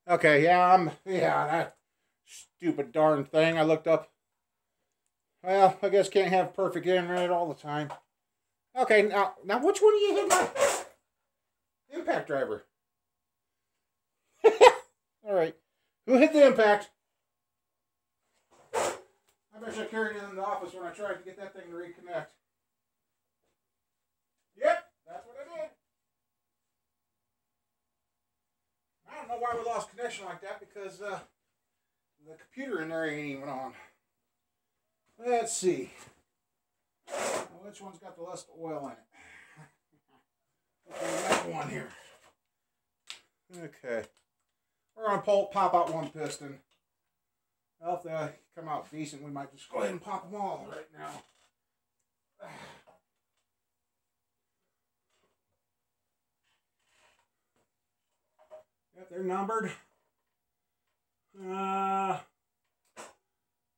Okay, yeah, that stupid darn thing I looked up. Well, I guess can't have perfect internet all the time. Okay, now which one of you hit my impact driver? All right. Who hit the impact? I bet you I carried it in the office when I tried to get that thing to reconnect. Yep, that's what I did. I don't know why we lost connection like that, because the computer in there ain't even on. Let's see. Which one's got the less oil in it? Okay, that one here. Okay. We're going to pop out one piston. Well, if they come out decent, we might just go ahead and pop them all right now. Yep, they're numbered.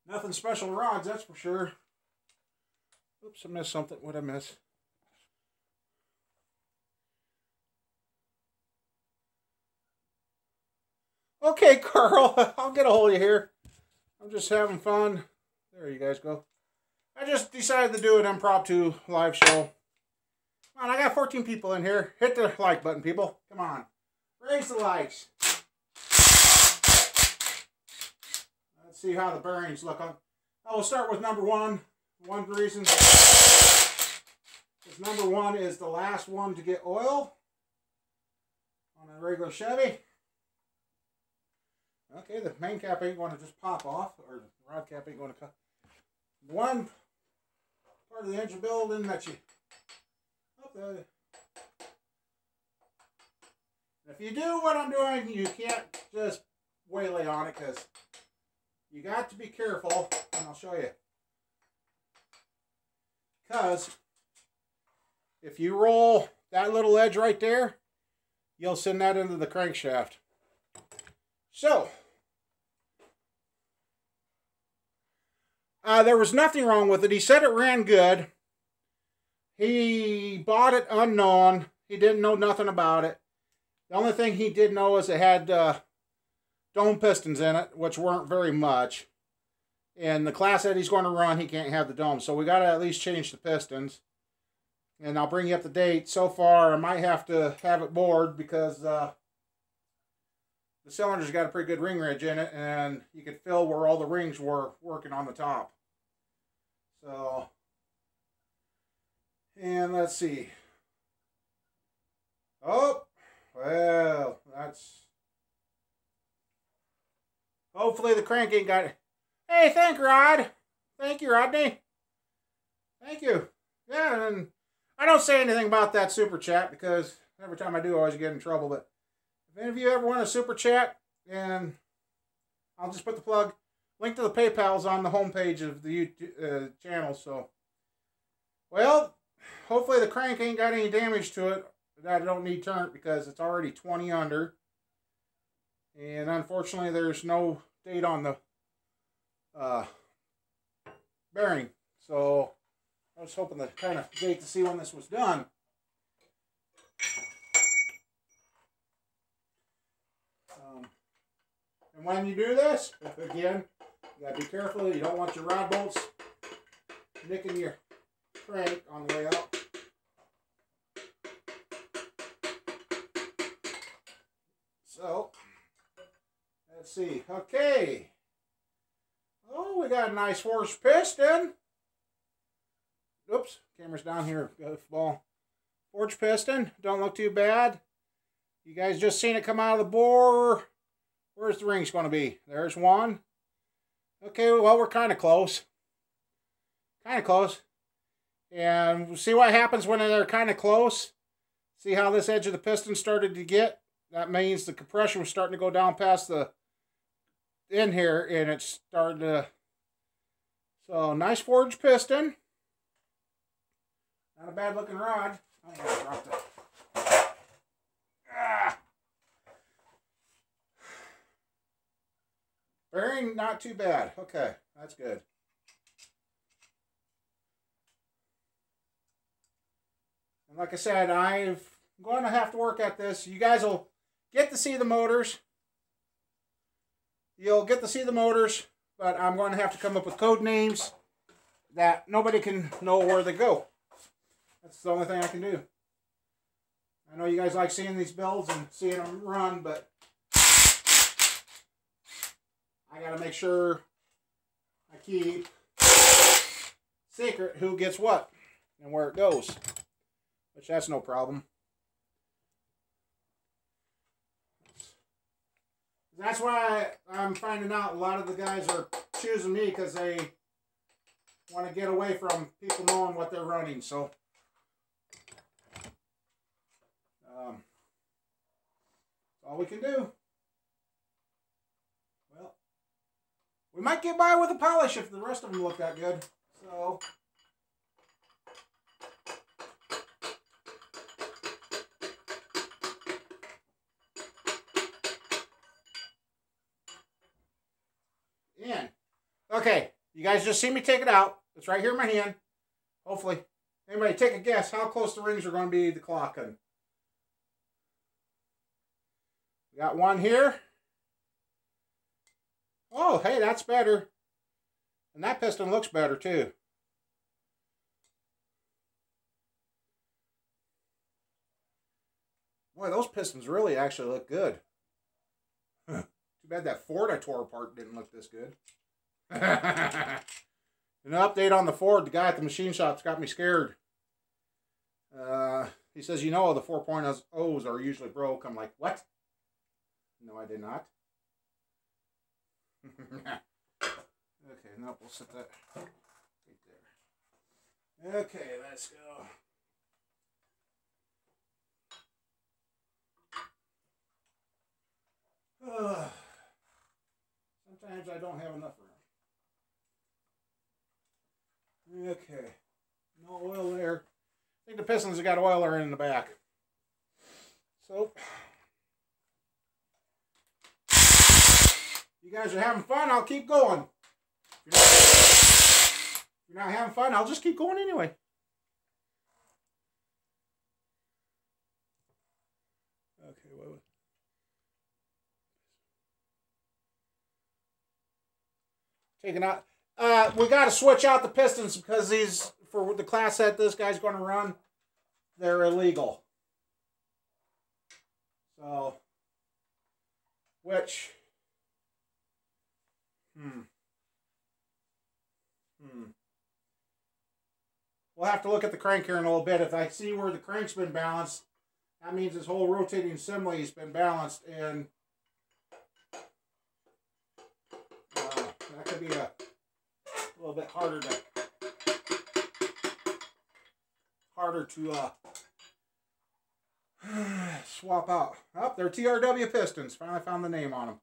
Nothing special rods, that's for sure. Oops, I missed something. What'd I miss? Okay, Carl, I'll get a hold of you here. I'm just having fun. There you guys go. I just decided to do an impromptu live show. Come on, I got 14 people in here. Hit the like button, people. Come on. Raise the likes. Let's see how the bearings look. I will start with number one. One reason is number one is the last one to get oil on a regular Chevy. Okay, the main cap ain't going to just pop off, or the rod cap ain't going to cut. One part of the engine building that you... If you do what I'm doing, you can't just waylay on it, because you got to be careful, and I'll show you. Because if you roll that little edge right there, you'll send that into the crankshaft. So, there was nothing wrong with it. He said it ran good. He bought it unknown. He didn't know nothing about it. The only thing he did know is it had dome pistons in it, which weren't very much. And the class that he's going to run, he can't have the dome. So we got to at least change the pistons. And I'll bring you up to date. So far, I might have to have it bored because the cylinder's got a pretty good ring ridge in it. And you could feel where all the rings were working on the top. So, and let's see. Oh, well, that's... Hopefully the crank ain't got it. Hey, thank you, Rod. Thank you, Rodney. Thank you. Yeah, and I don't say anything about that super chat because every time I do, I always get in trouble. But if any of you ever want a super chat, and I'll just put the plug. Link to the PayPal's on the homepage of the YouTube channel. So, well, hopefully the crank ain't got any damage to it that I don't need turned because it's already 20 under. And unfortunately, there's no date on the bearing. So, I was hoping to kind of date to see when this was done. And when you do this, again, you gotta be careful. You don't want your rod bolts nicking your crank on the way out. So, let's see. Okay. Oh, we got a nice forged piston. Oops, camera's down here. Goofball. Forged piston. Don't look too bad. You guys just seen it come out of the bore. Where's the rings going to be? There's one. Okay, well, we're kind of close. Kind of close. And we'll see what happens when they're kind of close. See how this edge of the piston started to get? That means the compression was starting to go down past the end here, and it's starting to... So, nice forged piston. Not a bad looking rod. Oh, I dropped it. Ah. Bearing, not too bad. Okay, that's good. And like I said, I'm going to have to work at this. You guys will get to see the motors. You'll get to see the motors, but I'm going to have to come up with code names that nobody can know where they go. That's the only thing I can do. I know you guys like seeing these builds and seeing them run, but I got to make sure I keep secret who gets what and where it goes, which that's no problem. That's why I'm finding out a lot of the guys are choosing me because they want to get away from people knowing what they're running. So, that's all we can do. Well, we might get by with a polish if the rest of them look that good. So, in. Okay, you guys just see me take it out. It's right here in my hand. Hopefully. Anybody take a guess how close the rings are going to be to the clocking? We got one here. Oh, hey, that's better. And that piston looks better too. Boy, those pistons really actually look good. Too bad that Ford I tore apart didn't look this good. An update on the Ford. The guy at the machine shop's got me scared. He says, you know, the 4.0s are usually broke. I'm like, what? No, I did not. Okay, nope, we'll set that right there. Okay, let's go. Sometimes I don't have enough room. Okay. No oil there. I think the pistons have got oiler in the back. So, you guys are having fun, I'll keep going. If you're not having fun, I'll just keep going anyway. Okay, well. Taking out. We got to switch out the pistons because these, for the class that this guy's going to run, they're illegal. So, which, we'll have to look at the crank here in a little bit. If I see where the crank's been balanced, that means this whole rotating assembly has been balanced, and that could be a little bit harder to swap out. Oh, they're TRW pistons. Finally found the name on them.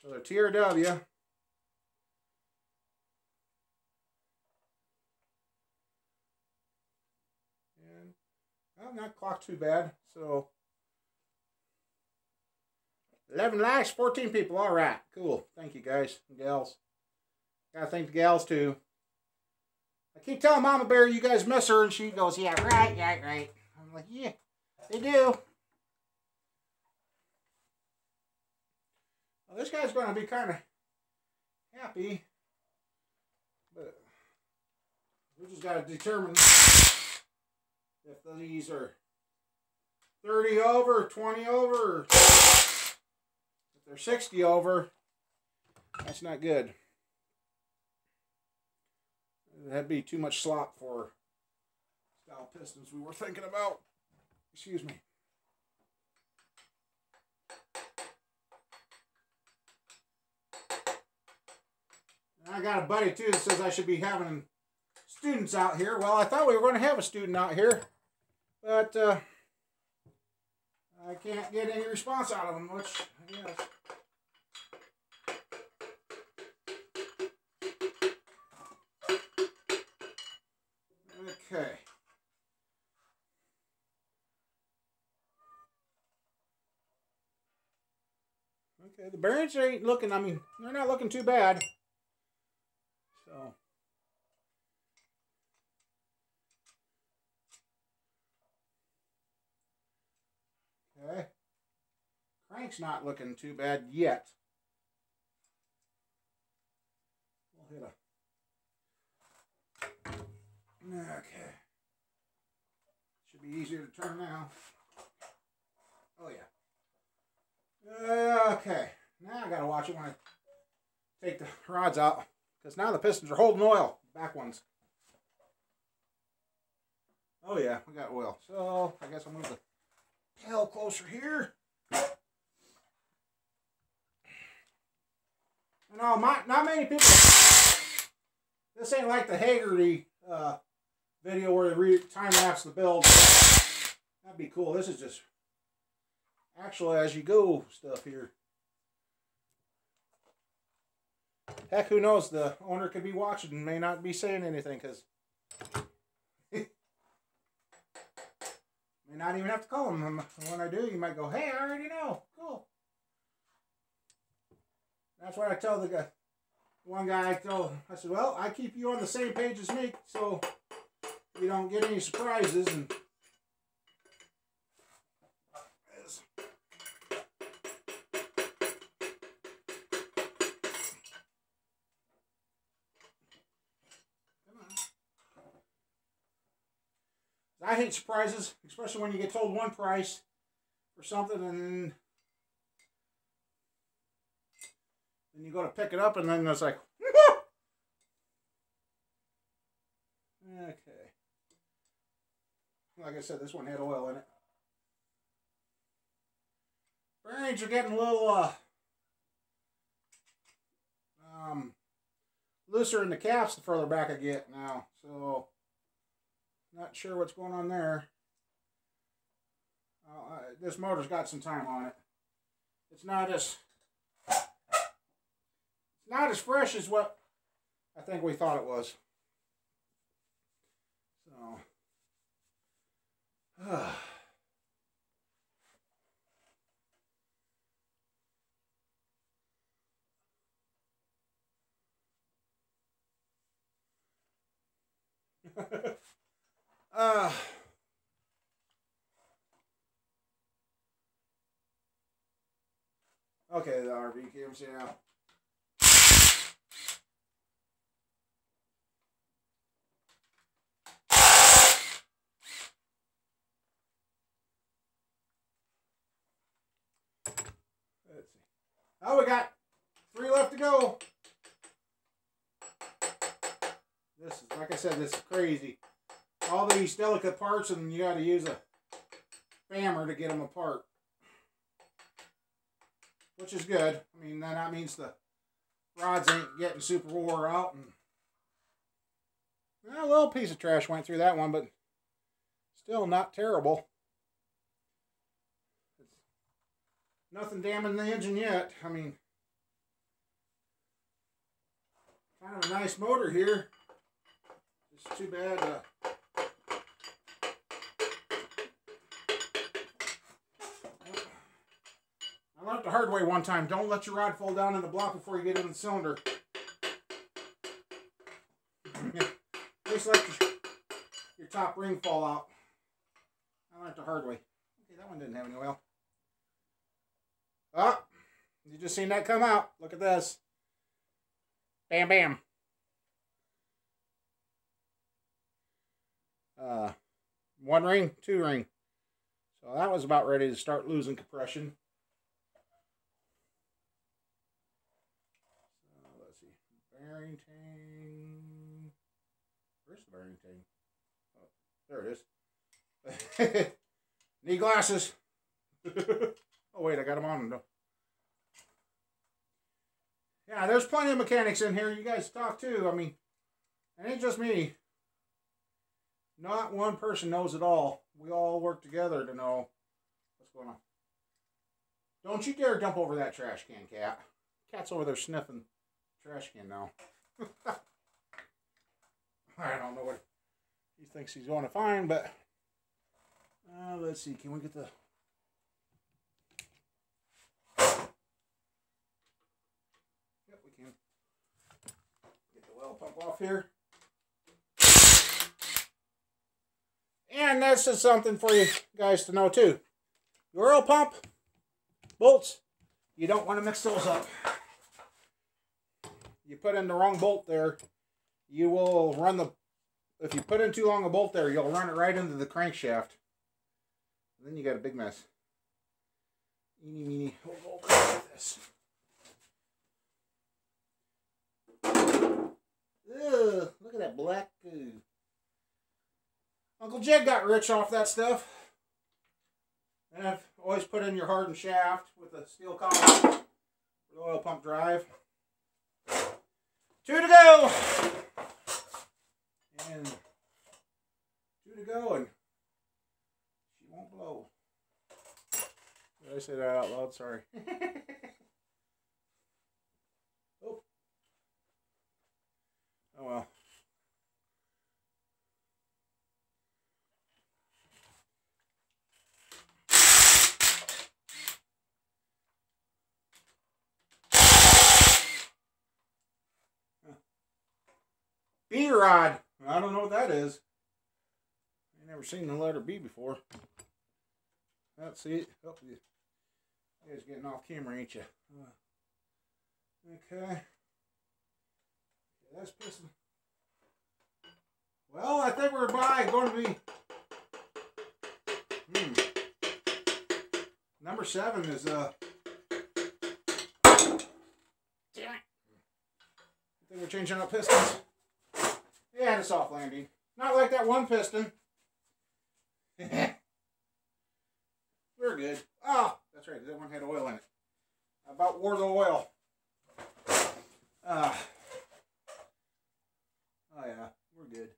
So they're TRW. And well, not clocked too bad. So 11 likes, 14 people. All right, cool. Thank you, guys and gals. Gotta thank the gals too. I keep telling Mama Bear you guys miss her, and she goes, "Yeah, right, yeah, right." I'm like, "Yeah, they do." Well, this guy's going to be kind of happy, but we just got to determine if these are 30 over, 20 over, or if they're 60 over. That's not good. That'd be too much slop for style pistons we were thinking about. Excuse me. And I got a buddy too that says I should be having students out here. Well, I thought we were going to have a student out here, but I can't get any response out of them, which I guess. Okay. Okay, the bearings ain't looking, I mean, they're not looking too bad. So. Okay. Crank's not looking too bad yet. We'll hit a. Okay. Should be easier to turn now. Oh, yeah. Okay. Now I got to watch it when I take the rods out, because now the pistons are holding oil. Back ones. Oh, yeah. We got oil. So I guess I'll move the pail closer here. You know, not many people. This ain't like the Hagerty video where they time-lapse the build. That'd be cool. This is just actual as-you-go stuff here. Heck, who knows? The owner could be watching and may not be saying anything, because may not even have to call him. When I do, you might go, "Hey, I already know." Cool. That's what I tell the guy. One guy I said, "Well, I keep you on the same page as me, so you don't get any surprises." And I hate surprises, especially when you get told one price for something and then you go to pick it up and then it's like, whoa! Okay. Like I said, this one had oil in it. Bearings are getting a little looser in the caps the further back I get now, so not sure what's going on there. This motor's got some time on it. It's not as fresh as what I think we thought it was. So, okay, the RV cams, yeah. Let's see. Oh, we got 3 left to go. This is, like I said, this is crazy. all these delicate parts, and you got to use a hammer to get them apart, which is good. I mean, then that means the rods ain't getting super wore out. And a little piece of trash went through that one, but still not terrible. Nothing damaging the engine yet. I mean, kind of a nice motor here. It's too bad. I learned the hard way one time. Don't let your rod fall down in the block before you get in the cylinder. Just let your top ring fall out. I learned the hard way. Okay, that one didn't have any oil. Oh, you just seen that come out. Look at this. Bam, bam. One ring, two ring. So that was about ready to start losing compression. So let's see. Bearing tang. Where's the bearing tang? Oh, there it is. Need glasses. Oh, wait, I got them on. Yeah, there's plenty of mechanics in here. You guys talk too. I mean, it ain't just me. Not one person knows it all. We all work together to know what's going on. Don't you dare dump over that trash can, Cat. Cat's over there sniffing the trash can now. I don't know what he thinks he's going to find, but let's see. Can we get the... Yep, we can. Get the oil pump off here. And that's just something for you guys to know too. Your oil pump, bolts, you don't want to mix those up. You put in the wrong bolt there, you will run the... If you put in too long a bolt there, you'll run it right into the crankshaft. And then you got a big mess. Eeny, meeny, hold over like this. Ugh, look at that black goo. Uncle Jed got rich off that stuff. And I've always put in your hardened shaft with a steel collar for the oil pump drive. 2 to go! And 2 to go, and she won't blow. Did I say that out loud? Sorry. Oh. Oh well. B-rod. I don't know what that is. I've never seen the letter B before. Let's see it. Oh, you guys getting off camera, ain't you? Okay. That's piston. Well, I think we're going to be... Number 7 is... Damn it. I think we're changing up pistons. Yeah, it's soft landing. Not like that one piston. We're good. Oh, that's right. That one had oil in it. I about wore the oil. Oh, yeah. We're good.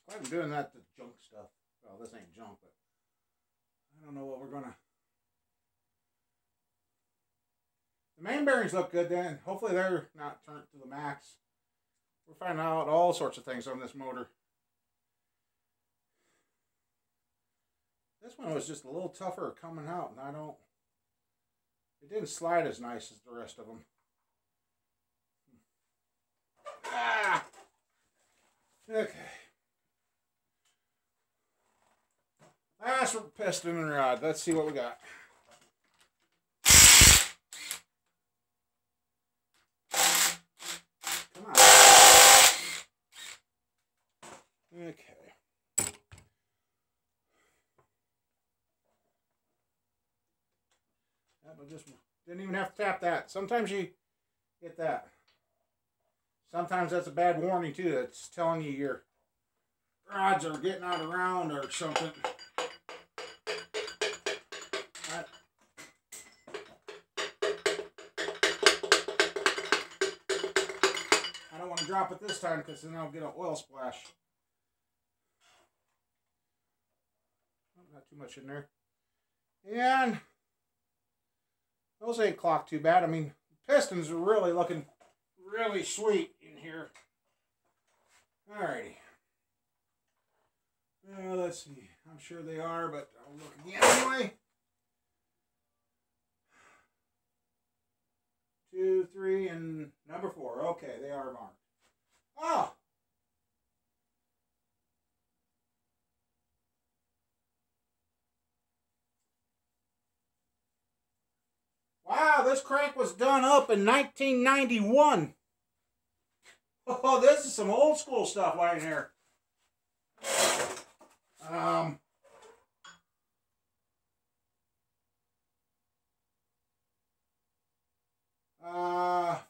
I've been doing that, the junk stuff. Well, this ain't junk, but I don't know what we're gonna... The main bearings look good then. Hopefully they're not turned to the max. We're finding out all sorts of things on this motor. This one was just a little tougher coming out, and it didn't slide as nice as the rest of them. Ah! Okay. Last piston and rod. Let's see what we got. Come on. Okay. I just didn't even have to tap that. Sometimes you get that. Sometimes that's a bad warning too. That's telling you your rods are getting out of round or something. I don't want to drop it this time because then I'll get an oil splash. Not too much in there. And those ain't clocked too bad. I mean, pistons are really looking really sweet in here. Alrighty. Let's see. I'm sure they are, but I'll look again anyway. 2, 3, and number 4. Okay, they are marked. Oh! Wow, this crank was done up in 1991. Oh, this is some old school stuff right here.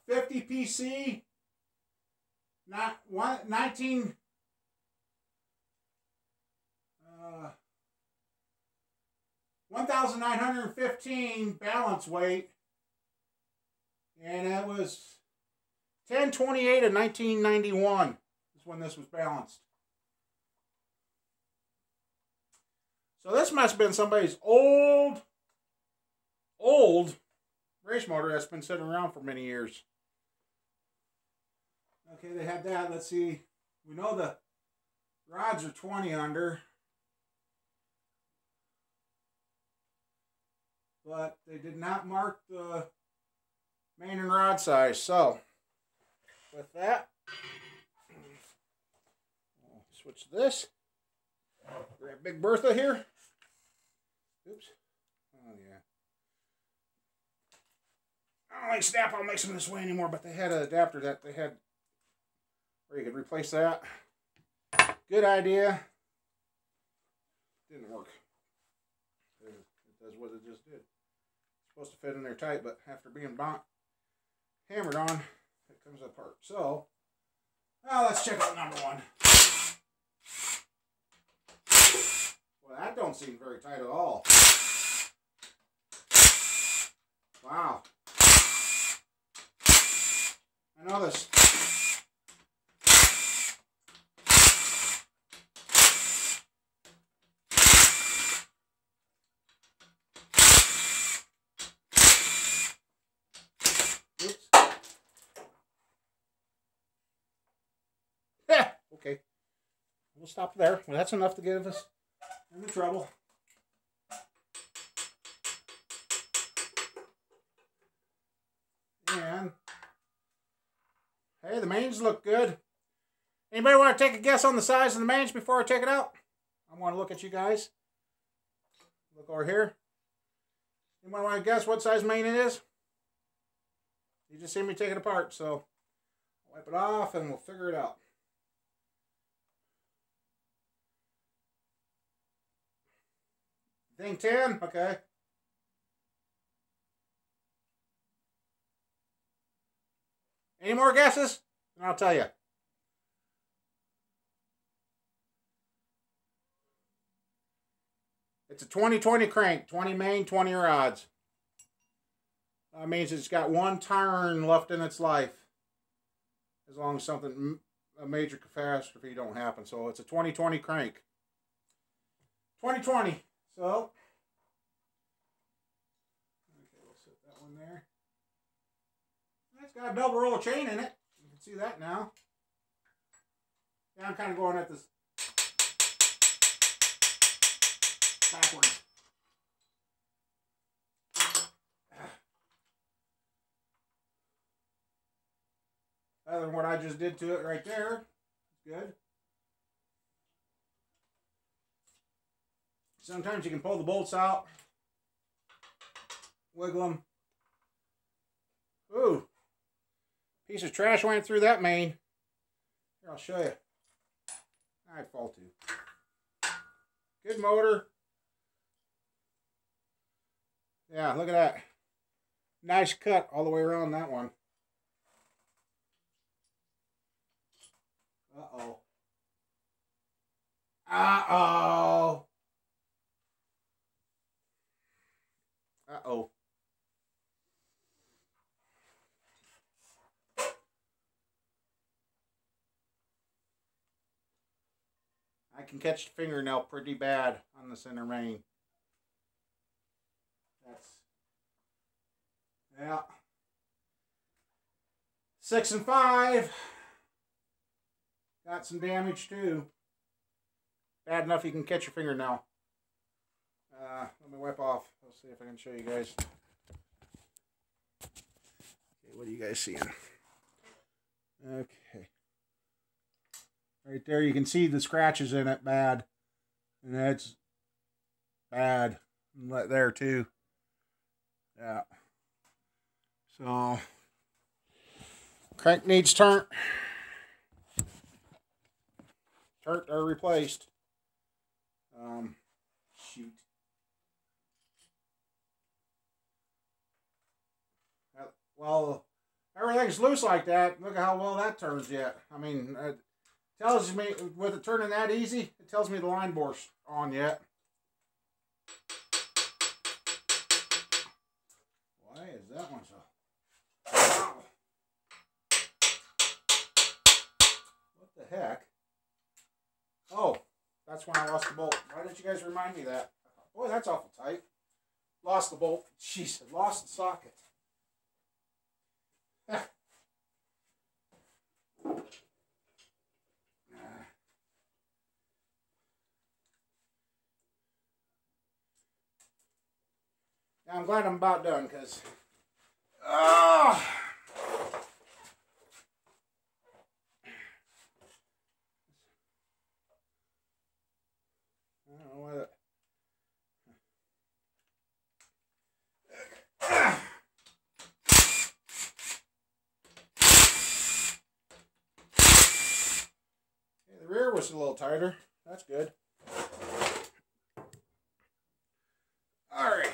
50 PC, not 1,915 balance weight, and it was 10/28 of 1991 is when this was balanced. So this must have been somebody's old race motor that's been sitting around for many years. Okay, they had that. Let's see. We know the rods are 20 under. But they did not mark the main and rod size. So, with that, I'll switch this. Grab Big Bertha here. Oops. Oh, yeah. I don't like Snap-on makes them this way anymore, but they had an adapter that they had where you could replace that. Good idea. Didn't work. It does what it just did. It's supposed to fit in there tight, but after being hammered on, it comes apart. So, now let's check out number 1. Well, that don't seem very tight at all. Wow. I know this. Oops. Yeah, okay. We'll stop there. Well, that's enough to give us into trouble. And hey, the mains look good. Anybody want to take a guess on the size of the mains before I take it out? I want to look at you guys. Look over here. Anybody want to guess what size main it is? You just see me take it apart, so wipe it off and we'll figure it out. Think 10? Okay. Any more guesses? And I'll tell you. It's a 20/20 crank, 20 main, 20 rods. That means it's got one turn left in its life, as long as a major catastrophe don't happen. So it's a 20/20 crank. 20/20. So, okay, we'll set that one there. It's got a double roll of chain in it. You can see that now. Yeah, I'm kind of going at this backwards. Other than what I just did to it right there, it's good. Sometimes you can pull the bolts out, wiggle them. Ooh, piece of trash went through that main. Here, I'll show you. I'd fall to. Good motor. Yeah, look at that. nice cut all the way around that one. Uh-oh. Uh-oh. Uh-oh. I can catch the fingernail pretty bad on the center main. Yeah. 6 and 5. Got some damage too. Bad enough you can catch your fingernail. Let me wipe off. Let's see if I can show you guys. Okay, what are you guys seeing? Okay. Right there, you can see the scratches in it bad. And that's bad. Right there too. Yeah. So, crank needs turned or replaced. Shoot. Well, everything's loose like that. Look at how well that turns yet. I mean, it tells me, with it turning that easy, it tells me the line bore's on yet. Why is that one so? Wow. What the heck? Oh, that's when I lost the bolt. Why didn't you guys remind me of that? Boy, that's awful tight. Lost the bolt. Jeez, I lost the socket. Now, I'm glad I'm about done, because I don't know why that. Okay, the rear was a little tighter. That's good. Alright.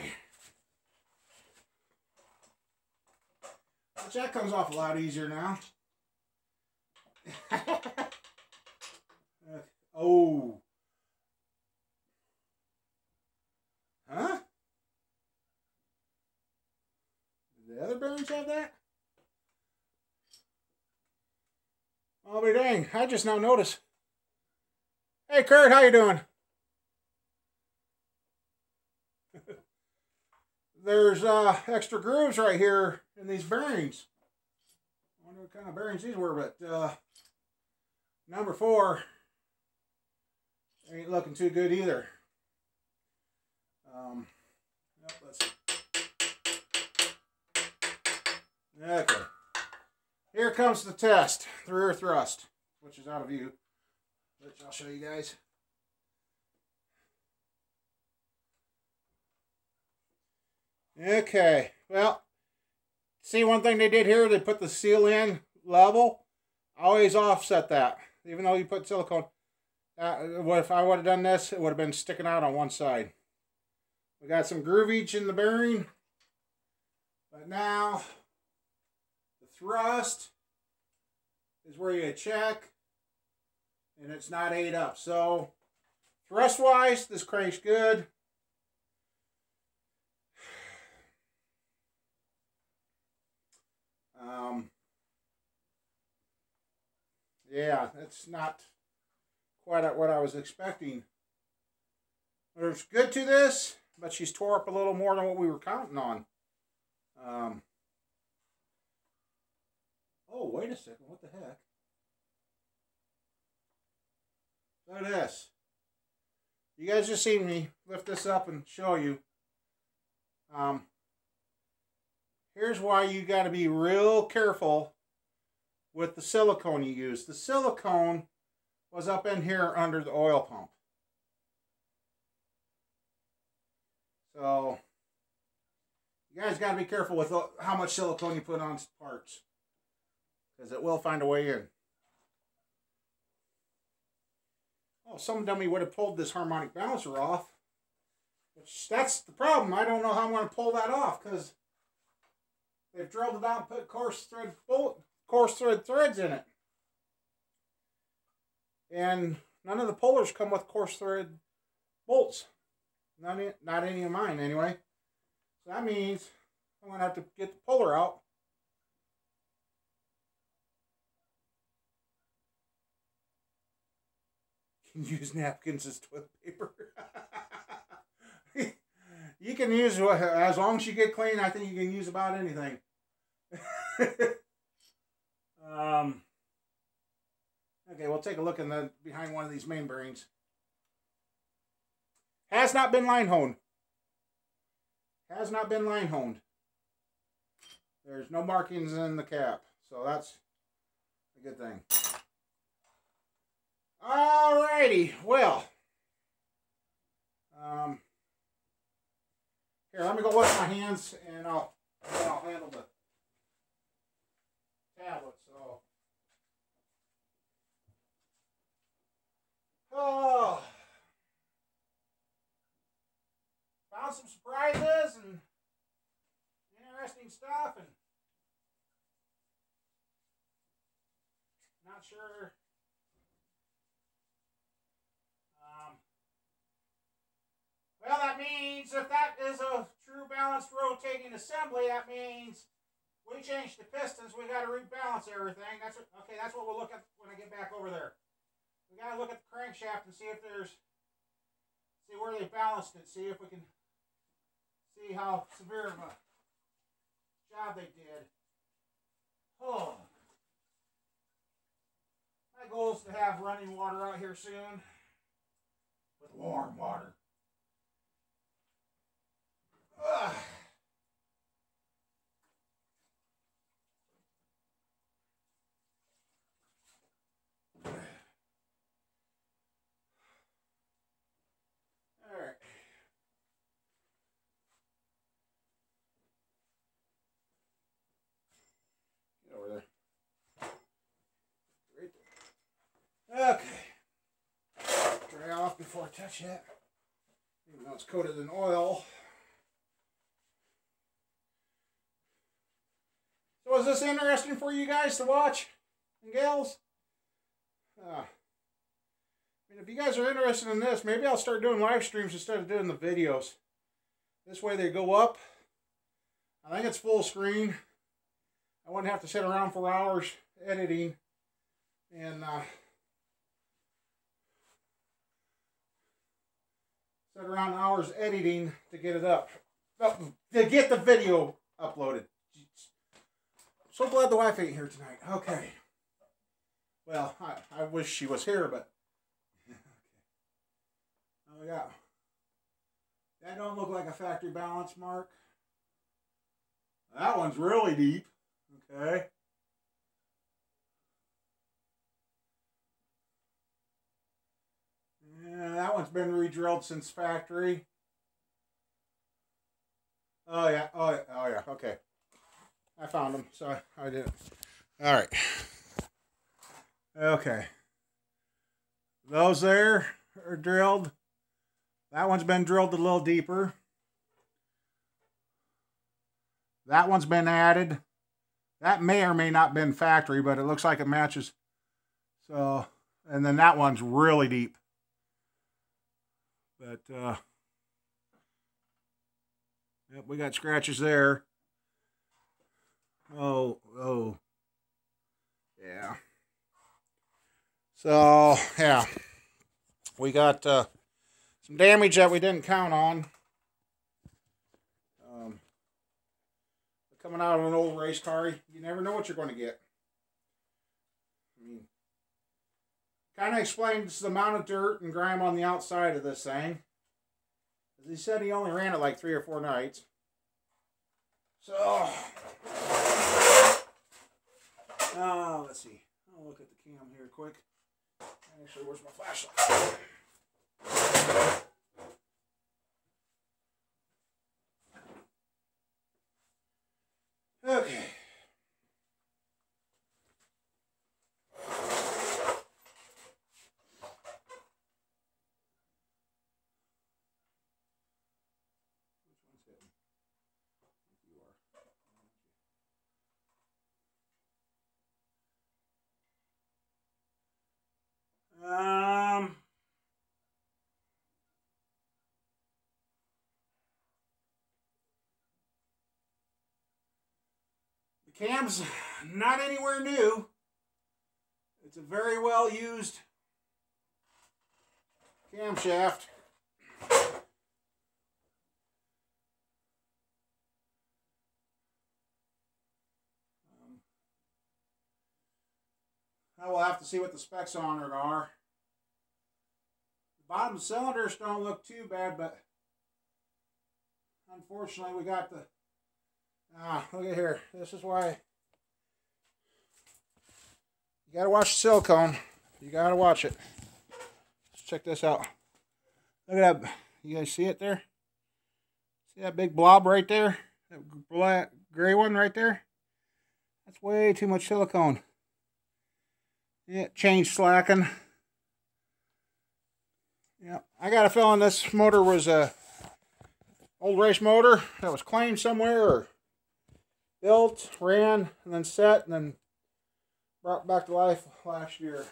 Which that comes off a lot easier now. Oh. Huh? Did the other bearings have that? I'll be dang. I just now noticed. Hey Kurt, how you doing? There's extra grooves right here in these bearings. I wonder what kind of bearings these were, but number 4 ain't looking too good either. Yep, let's see. Okay. Here comes the test. The rear thrust, which is out of view, which I'll show you guys. Okay, well, see, one thing they did here, they put the seal in level. Always offset that, even though you put silicone. If I would have done this, it would have been sticking out on one side. We got some groovage in the bearing, but now the thrust is where you check, and it's not 8 up. So thrust-wise, this crank's good. Yeah, it's not quite what I was expecting. There's good to this, but she's tore up a little more than what we were counting on. Oh, wait a second. What the heck? Look at this. You guys just seen me lift this up and show you. Here's why you got to be real careful with the silicone you use. The silicone was up in here under the oil pump. So, you guys got to be careful with how much silicone you put on parts, because it will find a way in. Oh, some dummy would have pulled this harmonic balancer off. Which, that's the problem. I don't know how I'm going to pull that off, because they've drilled it out and put coarse thread threads in it. And none of the pullers come with coarse thread bolts. Not any of mine, anyway. So that means I'm going to have to get the puller out. You can use napkins as toilet paper. You can use, as long as you get clean, I think you can use about anything. Okay, we'll take a look behind one of these main bearings. Has not been line honed. Has not been line honed. There's no markings in the cap, so that's a good thing. Alrighty, well. Here, let me go wash my hands, and I'll handle the tablet. So, oh, found some surprises and interesting stuff, and not sure. Well, that means if that is a true balanced rotating assembly, that means we changed the pistons. We got to rebalance everything. That's what we'll look at when I get back over there. We got to look at the crankshaft and see where they balanced it. See if we can see how severe of a job they did. Oh, my goal is to have running water out here soon with warm water. Ugh. All right. Get over there. Right there. Okay. Dry off before I touch that. Even though it's coated in oil. So is this interesting for you guys to watch, and gals? I mean, if you guys are interested in this, maybe I'll start doing live streams instead of doing the videos. This way they go up. I think it's full screen. I wouldn't have to sit around for hours editing and sit around hours editing to get it up. To get the video uploaded. So glad the wife ain't here tonight. Okay. Well, I wish she was here, but... Okay. Oh, we got... That don't look like a factory balance mark. That one's really deep. Okay. Yeah, that one's been re-drilled since factory. Oh, yeah. Oh, yeah. Oh, yeah. Okay. I found them, so I did it. All right. Okay. Those there are drilled. That one's been drilled a little deeper. That one's been added. That may or may not have been factory, but it looks like it matches. So, and then that one's really deep. But, yep, we got scratches there. Oh, yeah. So, yeah, we got some damage that we didn't count on. Coming out of an old race car, you never know what you're going to get. I mean, kind of explains the amount of dirt and grime on the outside of this thing. As he said, he only ran it like 3 or 4 nights. So, let's see. I'll look at the cam here quick. Actually, where's my flashlight? Okay. Which one's hitting? I think you are. The cam's not anywhere new. It's a very well used camshaft. I will have to see what the specs on it are. The bottom cylinders don't look too bad, but unfortunately we got the... look at here. This is why you gotta watch the silicone. You gotta watch it. Let's check this out. Look at that. You guys see it there? See that big blob right there? That black, gray one right there? That's way too much silicone. Yeah, change slacking. Yeah, I got a feeling this motor was a old race motor that was claimed somewhere, or built, ran, and then set, and then brought back to life last year.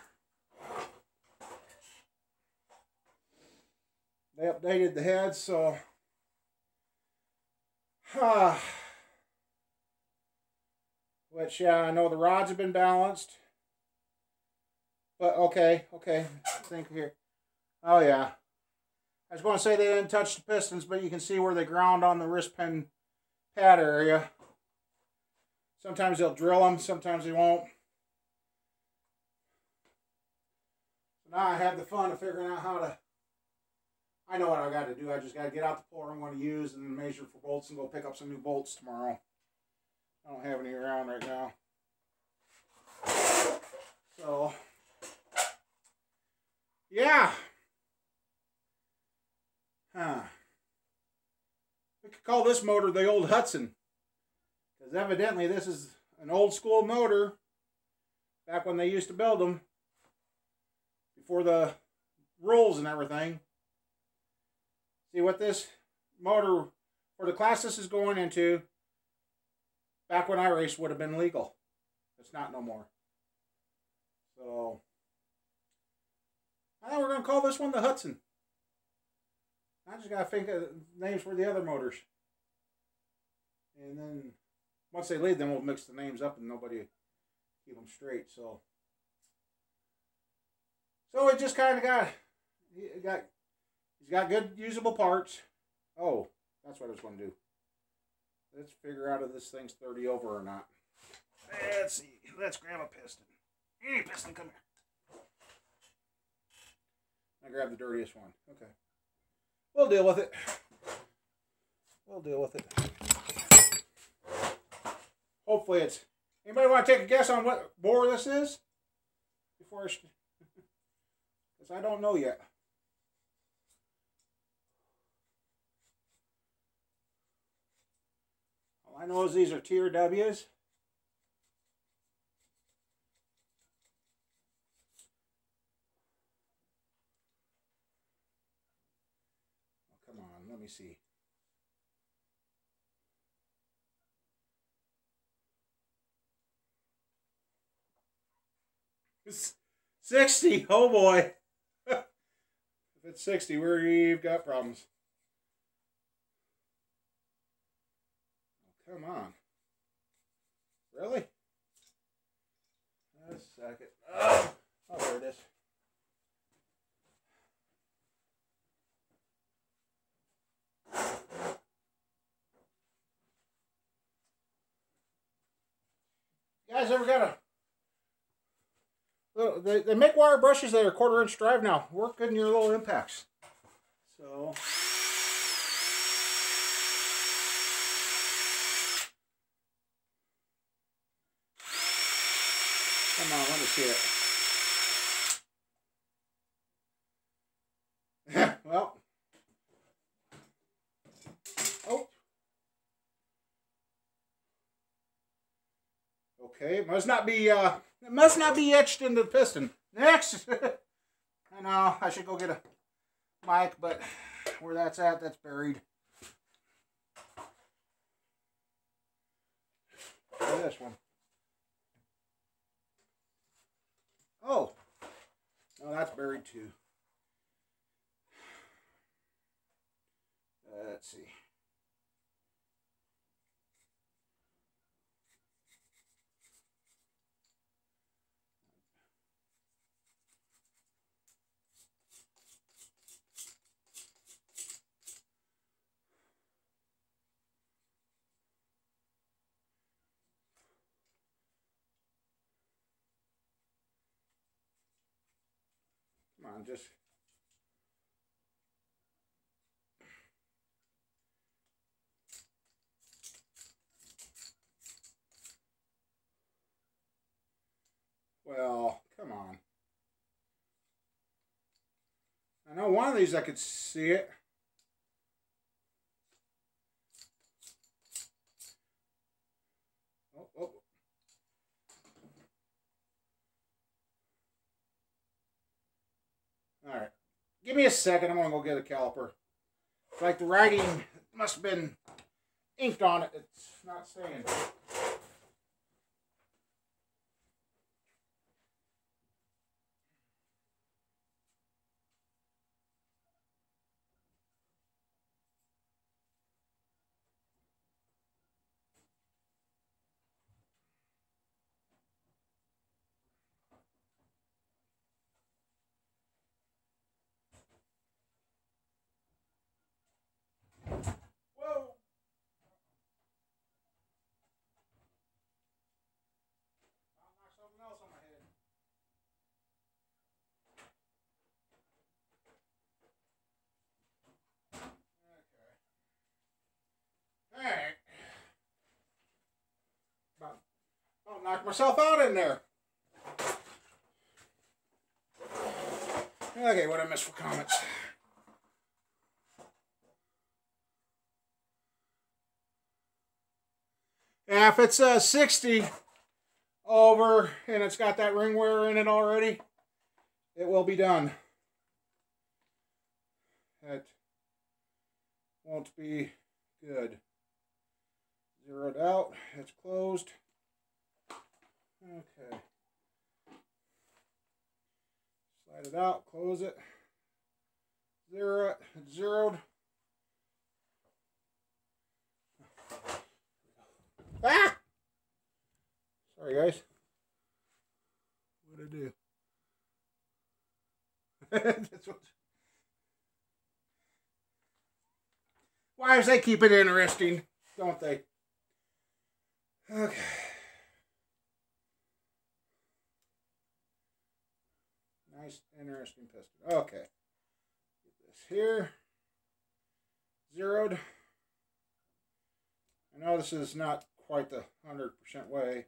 They updated the heads, so which, yeah, I know the rods have been balanced. But, okay. Think here. Oh, yeah. I was going to say they didn't touch the pistons, but you can see where they ground on the wrist pin pad area. Sometimes they'll drill them, sometimes they won't. So now I have the fun of figuring out how to... I know what I got to do. I just got to get out the puller I'm going to use and then measure for bolts and go pick up some new bolts tomorrow. I don't have any around right now. So... yeah. We could call this motor the old Hudson. Because evidently this is an old school motor. Back when they used to build them. Before the rules and everything. See what this motor, for the class this is going into, back when I raced would have been legal. It's not no more. So... I think we're going to call this one the Hudson. I just got to think of names for the other motors. And then, once they leave, then we'll mix the names up and nobody keep them straight. So it just kind of he's got good usable parts. Oh, that's what I was going to do. Let's figure out if this thing's 30 over or not. Let's see. Let's grab a piston. Any piston, come here. I grabbed the dirtiest one. Okay. We'll deal with it. Hopefully it's... Anybody want to take a guess on what bore this is? Before I... Because I don't know yet. All I know is these are TRWs. Let me see. It's 60. Oh boy. If it's 60, we've got problems. Oh, come on. Really? A second. Oh, there it is. You guys ever got they make wire brushes that are 1/4 inch drive now. Work good in your little impacts. So come on, let me see it. Well. Oh. Okay, it must not be etched into the piston. Next. I know I should go get a mic, but where that's at, that's buried. This one. Oh. No, that's buried too. Let's see. on, just... Well, come on. I know one of these I could see it. Oh, oh. Alright. Give me a second. I'm going to go get a caliper. It's like the writing must have been inked on it. It's not staying. Whoa! I'll knock something else on my head. Okay. Alright. I'll knock myself out in there. Okay, what I missed for comments. Yeah, if it's 60 over and it's got that ring wear in it already, it will be done. That won't be good. Zeroed out. It's closed. Okay. Slide it out. Close it. Zero it. It's zeroed. Ah! Sorry, guys. What'd I do? That's what... Wives, they keep it interesting, don't they? Okay. Nice, interesting piston. Okay. Get this here. Zeroed. I know this is not quite the 100% way.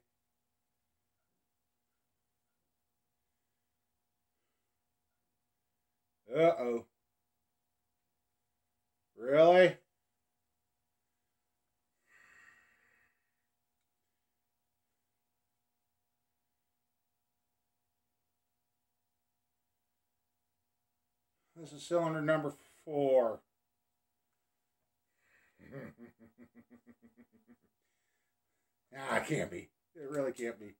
Uh-oh. Really? This is cylinder number 4. Nah, it can't be. It really can't be.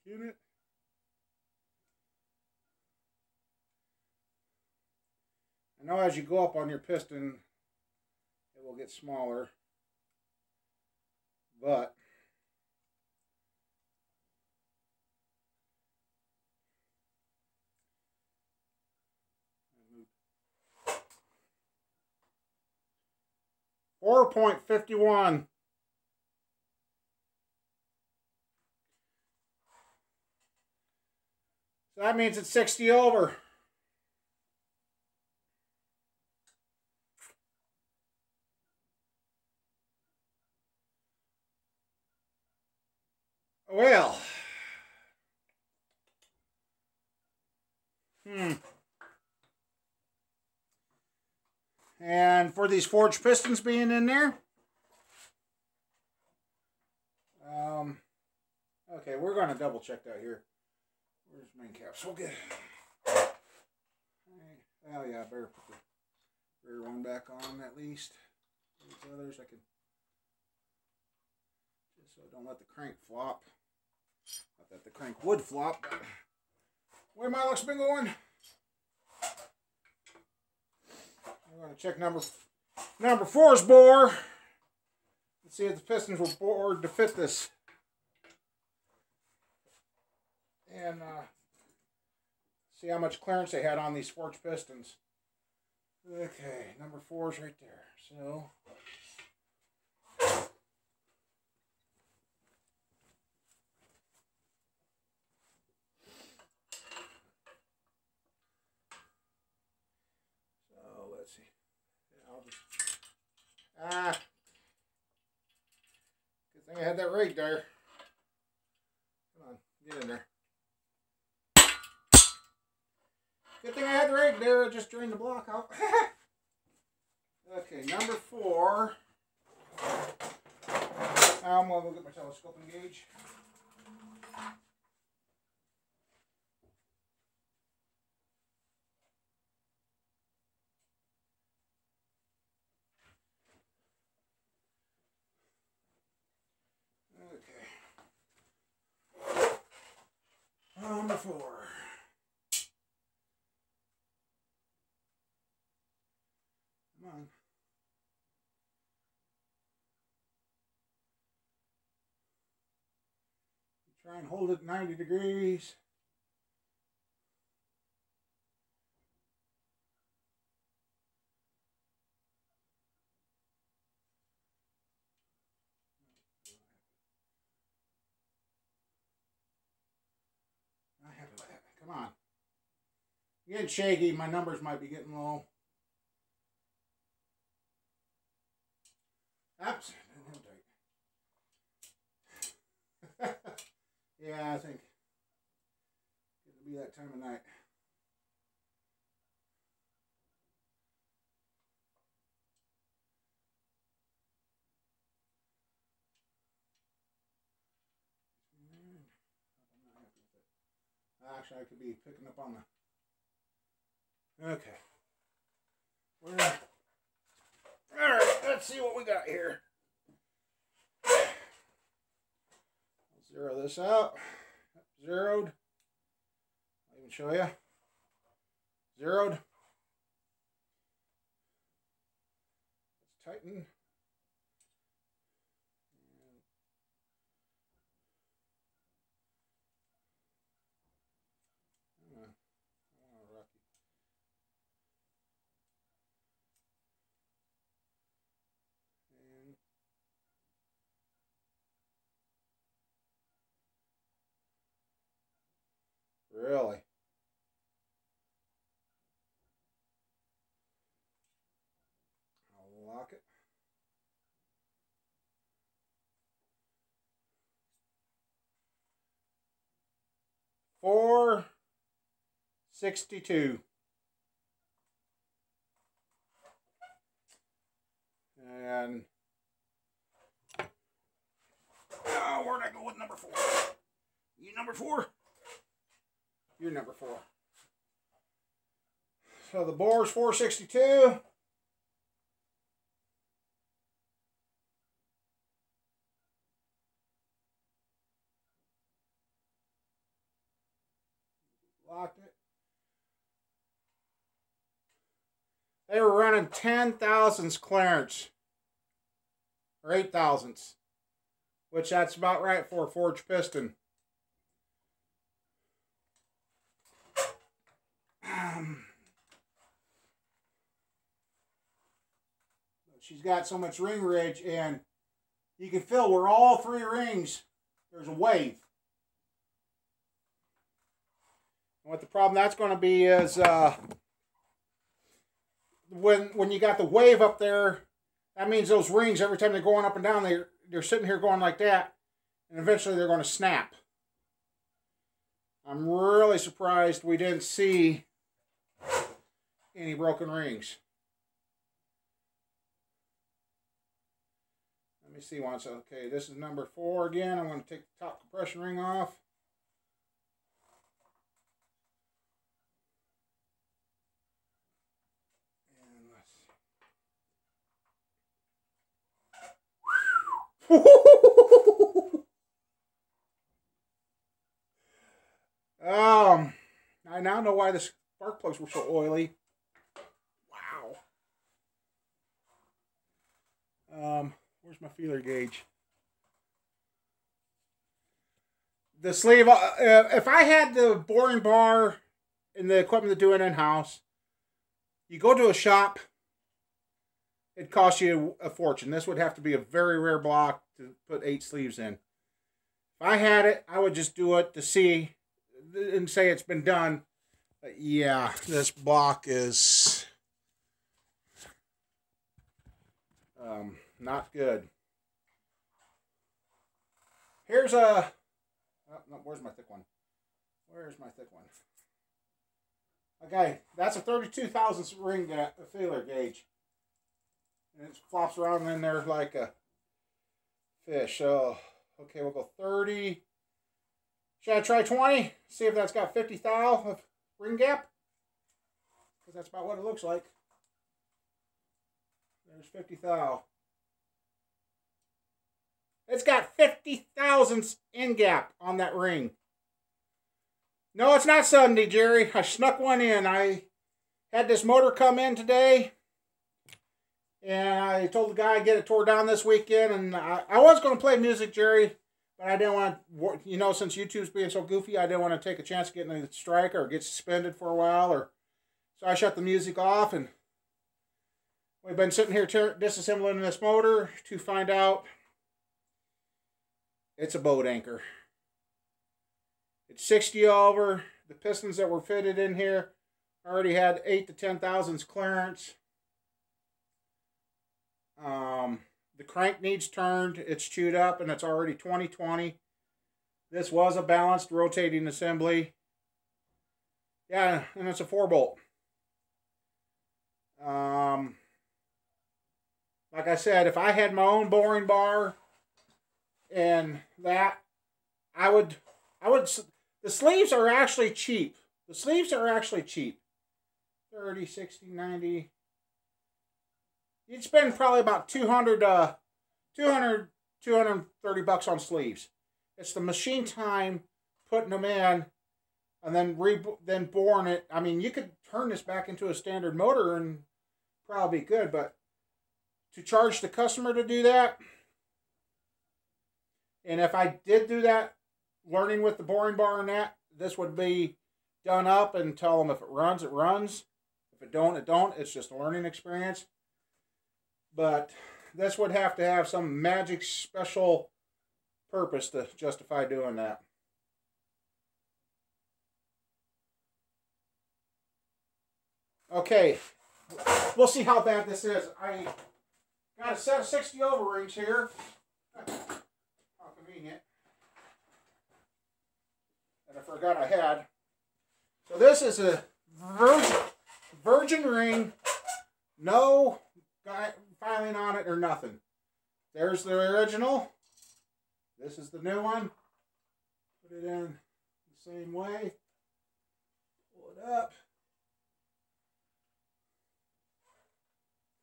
Can it? I know as you go up on your piston, it will get smaller. But 4.51. So that means it's 60 over. Well. And for these forged pistons being in there. Okay, we're going to double check that here. Where's the main caps? We'll get... Oh yeah, I better put the rear one back on at least. These others I can... Just so I don't let the crank flop. Not that the crank would flop, but... Where my luck's been going? We're going to check number 4's bore. Let's see if the pistons were bored to fit this. And see how much clearance they had on these forged pistons. Okay, number 4's right there. So... Ah. Good thing I had that rake there. Come on, get in there. Good thing I had the rake there. It just drained the block out. Okay, number 4. I'm going to go get my telescoping gauge. Okay. Number 4. Come on. Try and hold it 90 degrees. Come on. Getting shaky. My numbers might be getting low. Oops. Yeah, I think it'll be that time of night. Actually, I could be picking up on the... Okay. Alright, let's see what we got here. Zero this out. Zeroed. I'll even show you. Zeroed. Let's tighten. Really? I'll lock it. $4.62. And where'd I go with number 4? You number 4? You're number 4. So the bore's 462. Locked it. They were running 10 thousandths clearance. Or 8 thousandths. Which that's about right for a forged piston. She's got so much ring ridge, and you can feel where all 3 rings, there's a wave. And what the problem that's going to be is when you got the wave up there, that means those rings, every time they're going up and down, they're sitting here going like that, and eventually they're going to snap. I'm really surprised we didn't see any broken rings. Let me see once. Okay, this is number 4 again. I'm going to take the top compression ring off. And let's... I now know why the spark plugs were so oily. Wow. Where's my feeler gauge? The sleeve, if I had the boring bar and the equipment to do it in-house, you go to a shop, it'd cost you a fortune. This would have to be a very rare block to put 8 sleeves in. If I had it, I would just do it to see and say it's been done. But yeah, this block is... not good. Here's a... Oh, no, where's my thick one? Where's my thick one? Okay, that's a 32 thousandths ring feeler gauge. And it flops around in there like a fish. So, okay, we'll go 30. Should I try 20? See if that's got 50 thou of ring gap? Because that's about what it looks like. There's 50 thou. It's got 50 thousandths in gap on that ring. No, it's not 70, Jerry. I snuck one in. I had this motor come in today. And I told the guy I'd get it tore down this weekend. And I was going to play music, Jerry. But I didn't want to, you know, since YouTube's being so goofy, I didn't want to take a chance of getting a strike or get suspended for a while. So I shut the music off. And we've been sitting here disassembling this motor to find out it's a boat anchor. It's 60 over. The pistons that were fitted in here already had 8 to 10 thousandths clearance. The crank needs turned. It's chewed up and it's already 2020. This was a balanced rotating assembly. Yeah, and it's a 4-bolt. Like I said, if I had my own boring bar and that, I would, the sleeves are actually cheap. The sleeves are actually cheap. 30, 60, 90. You'd spend probably about 230 bucks on sleeves. It's the machine time putting them in and then boring it. I mean, you could turn this back into a standard motor and probably be good, but to charge the customer to do that, and if I did do that, learning with the boring bar and that, this would be done up and tell them if it runs, it runs. If it don't, it don't. It's just a learning experience. But this would have to have some magic special purpose to justify doing that. Okay, we'll see how bad this is. I got a set of 60 O-rings here. How convenient. And I forgot I had. So this is a virgin ring. No filing on it or nothing. There's the original. This is the new one. Put it in the same way. Pull it up.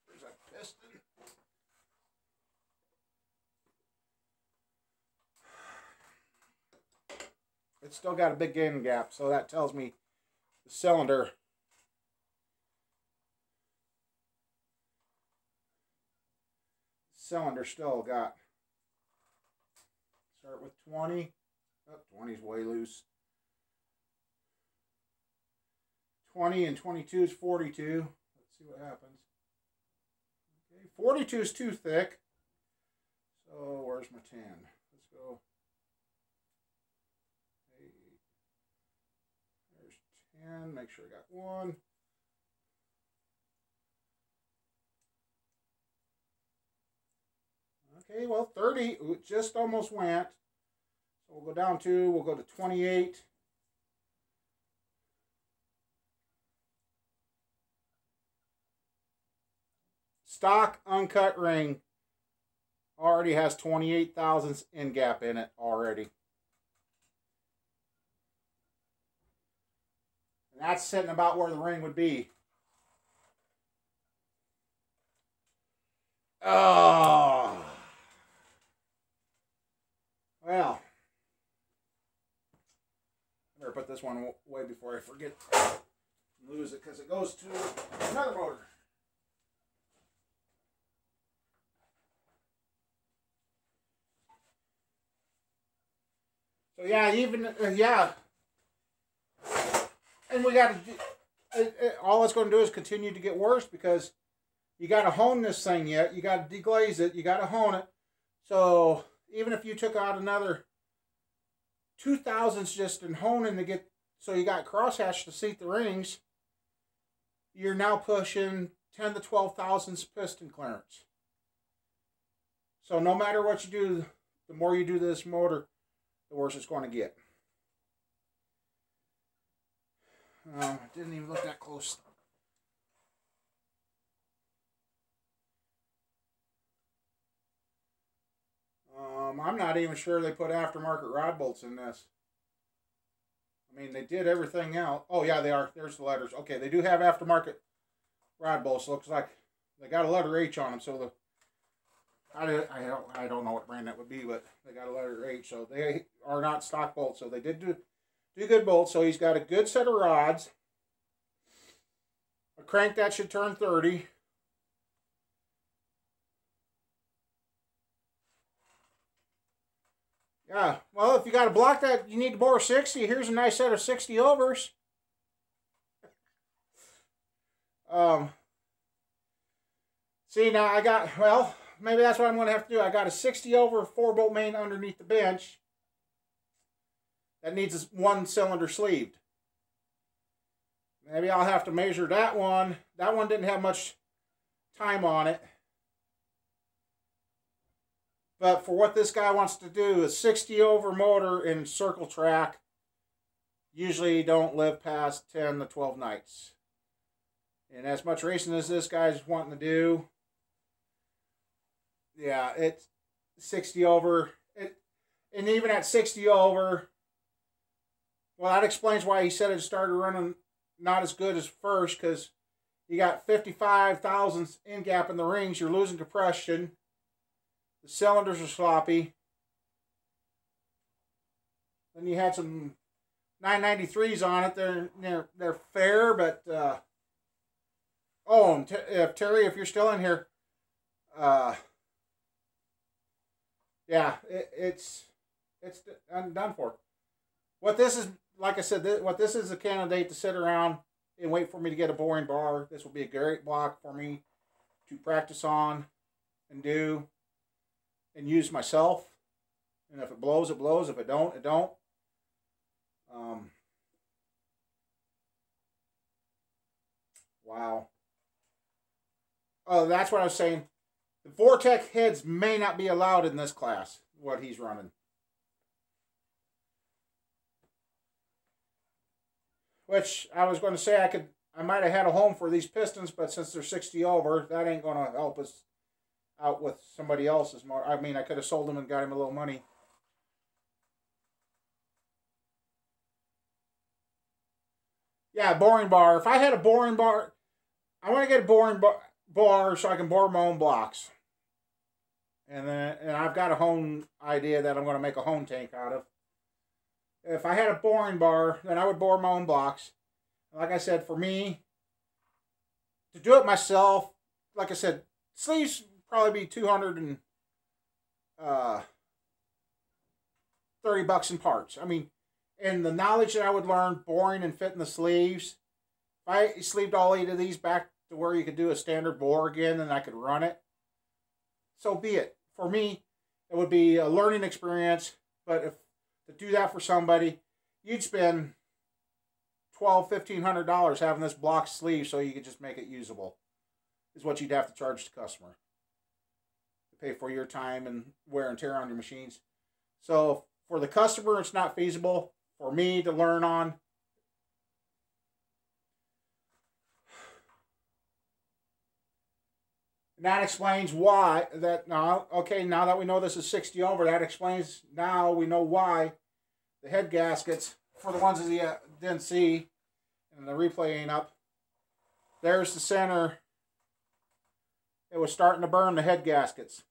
There's a piston. It's still got a big gain gap, so that tells me the cylinder still got. Start with 20. Oh, 20 is way loose. 20 and 22 is 42. Let's see what happens. Okay, 42 is too thick. So where's my 10? Let's go. There's 10. Make sure I got one. Okay, well, 30 just almost went. So we'll go down to, we'll go to 28. Stock uncut ring already has 28 thousandths in gap in it already. And that's sitting about where the ring would be. Oh. Well, I better put this one away before I forget and lose it, because it goes to another motor. So yeah, even yeah, and we got to. All it's going to do is continue to get worse, because you got to hone this thing yet. You got to deglaze it. You got to hone it. So even if you took out another 2 thousandths just in honing to get, so you got crosshatch to seat the rings, you're now pushing 10 to 12 thousandths piston clearance. So no matter what you do, the more you do this motor, the worse it's going to get. I didn't even look that close. I'm not even sure they put aftermarket rod bolts in this. I mean, they did everything else. Oh, yeah, they are. There's the letters. Okay, they do have aftermarket rod bolts. Looks like they got a letter H on them. So the I don't know what brand that would be, but they got a letter H. So they are not stock bolts. So they did do good bolts. So he's got a good set of rods. A crank that should turn 30. Yeah, well, if you got a block that you need to bore 60, here's a nice set of 60 overs. See, now I got, well, maybe that's what I'm going to have to do. I got a 60 over 4-bolt main underneath the bench that needs one cylinder sleeved. Maybe I'll have to measure that one. That one didn't have much time on it. But for what this guy wants to do, a 60 over motor in circle track usually don't live past 10 to 12 nights. And as much racing as this guy's wanting to do, yeah, it's 60 over. And even at 60 over, well, that explains why he said it started running not as good as first, because you got 55 thousandths in gap in the rings. You're losing compression. The cylinders are sloppy. Then you had some 993s on it. They're fair, but oh, and if Terry, if you're still in here, yeah, it's done for. What this is, like I said, what this is a candidate to sit around and wait for me to get a boring bar. This will be a great block for me to practice on and do. And use myself, and if it blows, it blows. If it don't, it don't. Wow. Oh, that's what I was saying. The Vortec heads may not be allowed in this class, what he's running. Which I was going to say I might have had a home for these pistons, but since they're 60 over, that ain't going to help us out with somebody else's motor. I mean, I could have sold him and got him a little money. Yeah, boring bar. If I had a boring bar, I want to get a boring bar so I can bore my own blocks. And I've got a hone idea that I'm going to make a hone tank out of. If I had a boring bar, then I would bore my own blocks. Like I said, for me, to do it myself, like I said, sleeves probably be $230 in parts. I mean, and the knowledge that I would learn boring and fitting the sleeves, if I sleeved all 8 of these back to where you could do a standard bore again and I could run it, so be it. For me, it would be a learning experience, but if to do that for somebody, you'd spend $1,200, $1,500 having this block sleeve so you could just make it usable, is what you'd have to charge the customer. Pay for your time and wear and tear on your machines. So for the customer, it's not feasible. For me to learn on, and that explains why that now. Okay, now that we know this is 60 over, that explains now we know why the head gaskets for the ones that you didn't see, and the replay ain't up. There's the center. It was starting to burn the head gaskets.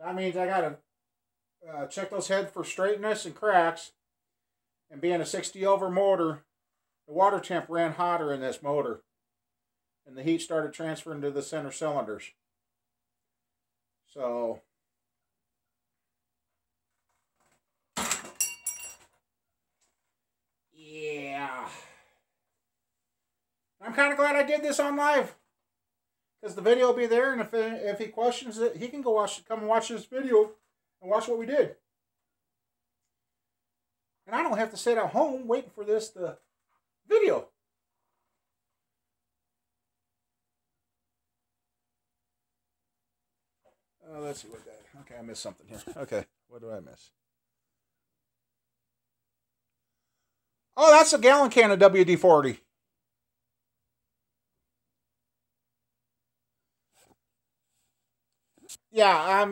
That means I got to check those heads for straightness and cracks. And being a 60 over motor, the water temp ran hotter in this motor. And the heat started transferring to the center cylinders. So, yeah. I'm kind of glad I did this on live. Because the video will be there, and if he questions it, he can come and watch this video and watch what we did. And I don't have to sit at home waiting for this video. let's see what that. Okay, I missed something here. Okay, what do I miss? Oh, that's a gallon can of WD-40. Yeah,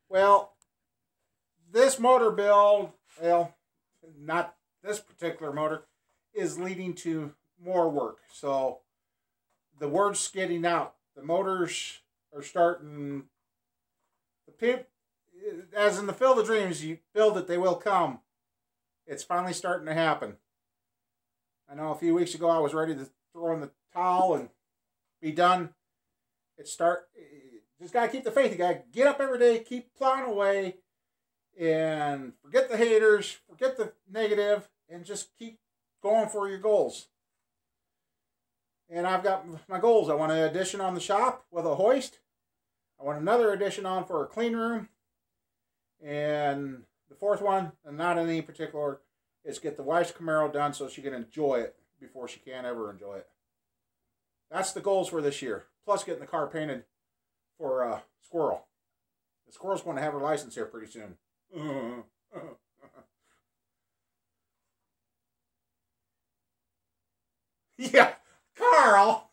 well, this motor build, well, not this particular motor, is leading to more work. So the word's getting out. The motors are starting. As in the Field of Dreams, you build it, they will come. It's finally starting to happen. I know a few weeks ago I was ready to throw in the towel and be done. Just gotta keep the faith. You gotta get up every day, keep plowing away, and forget the haters, forget the negative, and just keep going for your goals. And I've got my goals. I want an addition on the shop with a hoist. I want another addition on for a clean room. And the fourth one, and not in any particular order, is get the wife's Camaro done so she can enjoy it before she can ever enjoy it. That's the goals for this year. Plus getting the car painted for Squirrel. The Squirrel's going to have her license here pretty soon. Yeah, Carl.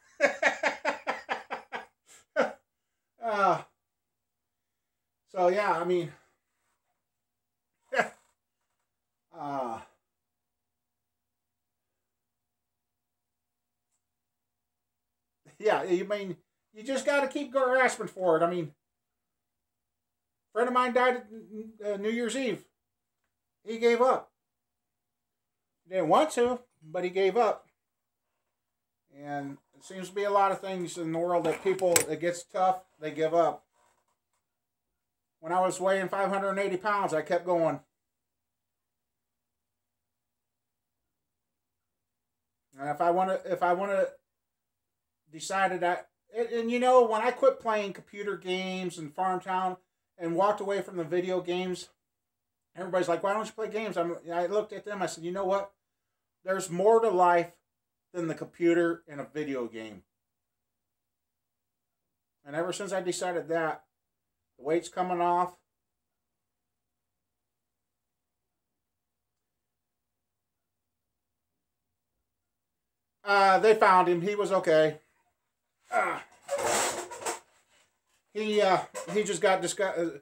So yeah, I mean, yeah, you mean you just got to keep grasping for it. I mean, a friend of mine died New Year's Eve. He gave up. He didn't want to, but he gave up. And it seems to be a lot of things in the world that people, it gets tough, they give up. When I was weighing 580 pounds, I kept going. And if I want to decided that, and you know, when I quit playing computer games in Farmtown and walked away from the video games, everybody's like, why don't you play games? I looked at them, I said, you know what? There's more to life than the computer and a video game. And ever since I decided that, the weight's coming off. They found him. He was okay. He just got disgusted.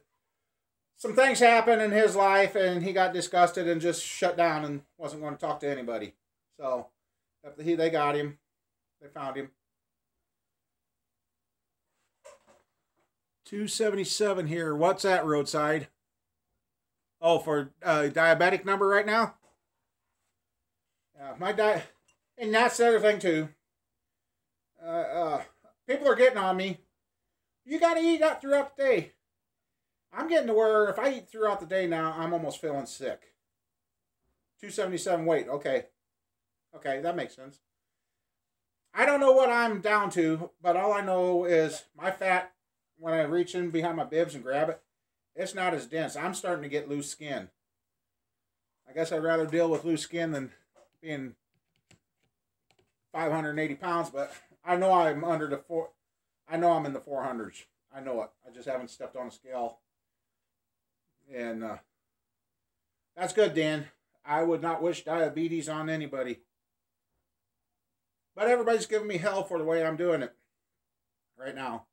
Some things happened in his life, and he got disgusted and just shut down and wasn't going to talk to anybody. So they got him. They found him. 277 here. What's that roadside? Oh, for diabetic number right now? Yeah, and that's the other thing too. People are getting on me. You got to eat out throughout the day. I'm getting to where if I eat throughout the day now, I'm almost feeling sick. 277 weight. Okay. Okay, that makes sense. I don't know what I'm down to, but all I know is my fat, when I reach in behind my bibs and grab it, it's not as dense. I'm starting to get loose skin. I guess I'd rather deal with loose skin than being 580 pounds, but I know I'm I know I'm in the 400s. I know it. I just haven't stepped on a scale. And that's good, Dan. I would not wish diabetes on anybody. But everybody's giving me hell for the way I'm doing it right now.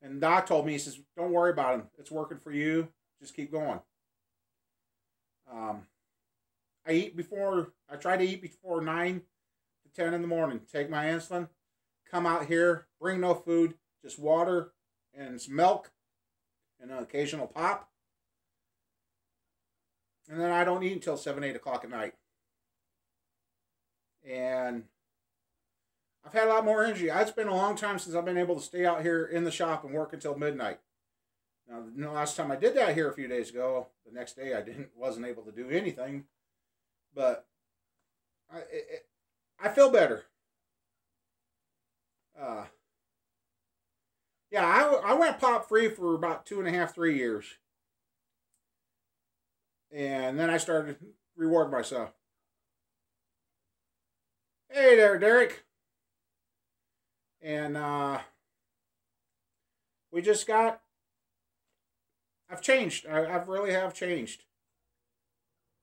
And Doc told me, he says, don't worry about him. It's working for you. Just keep going. I try to eat before 9 to 10 in the morning. Take my insulin. Come out here. Bring no food. Just water and some milk. And an occasional pop. And then I don't eat until 7, 8 o'clock at night. And I've had a lot more energy. It's been a long time since I've been able to stay out here in the shop and work until midnight. Now, the last time I did that here a few days ago, the next day I wasn't able to do anything. But I feel better. Yeah, I went pop free for about 2.5, 3 years. And then I started rewarding myself. Hey there, Derek. And we just got. I've changed. I've really have changed.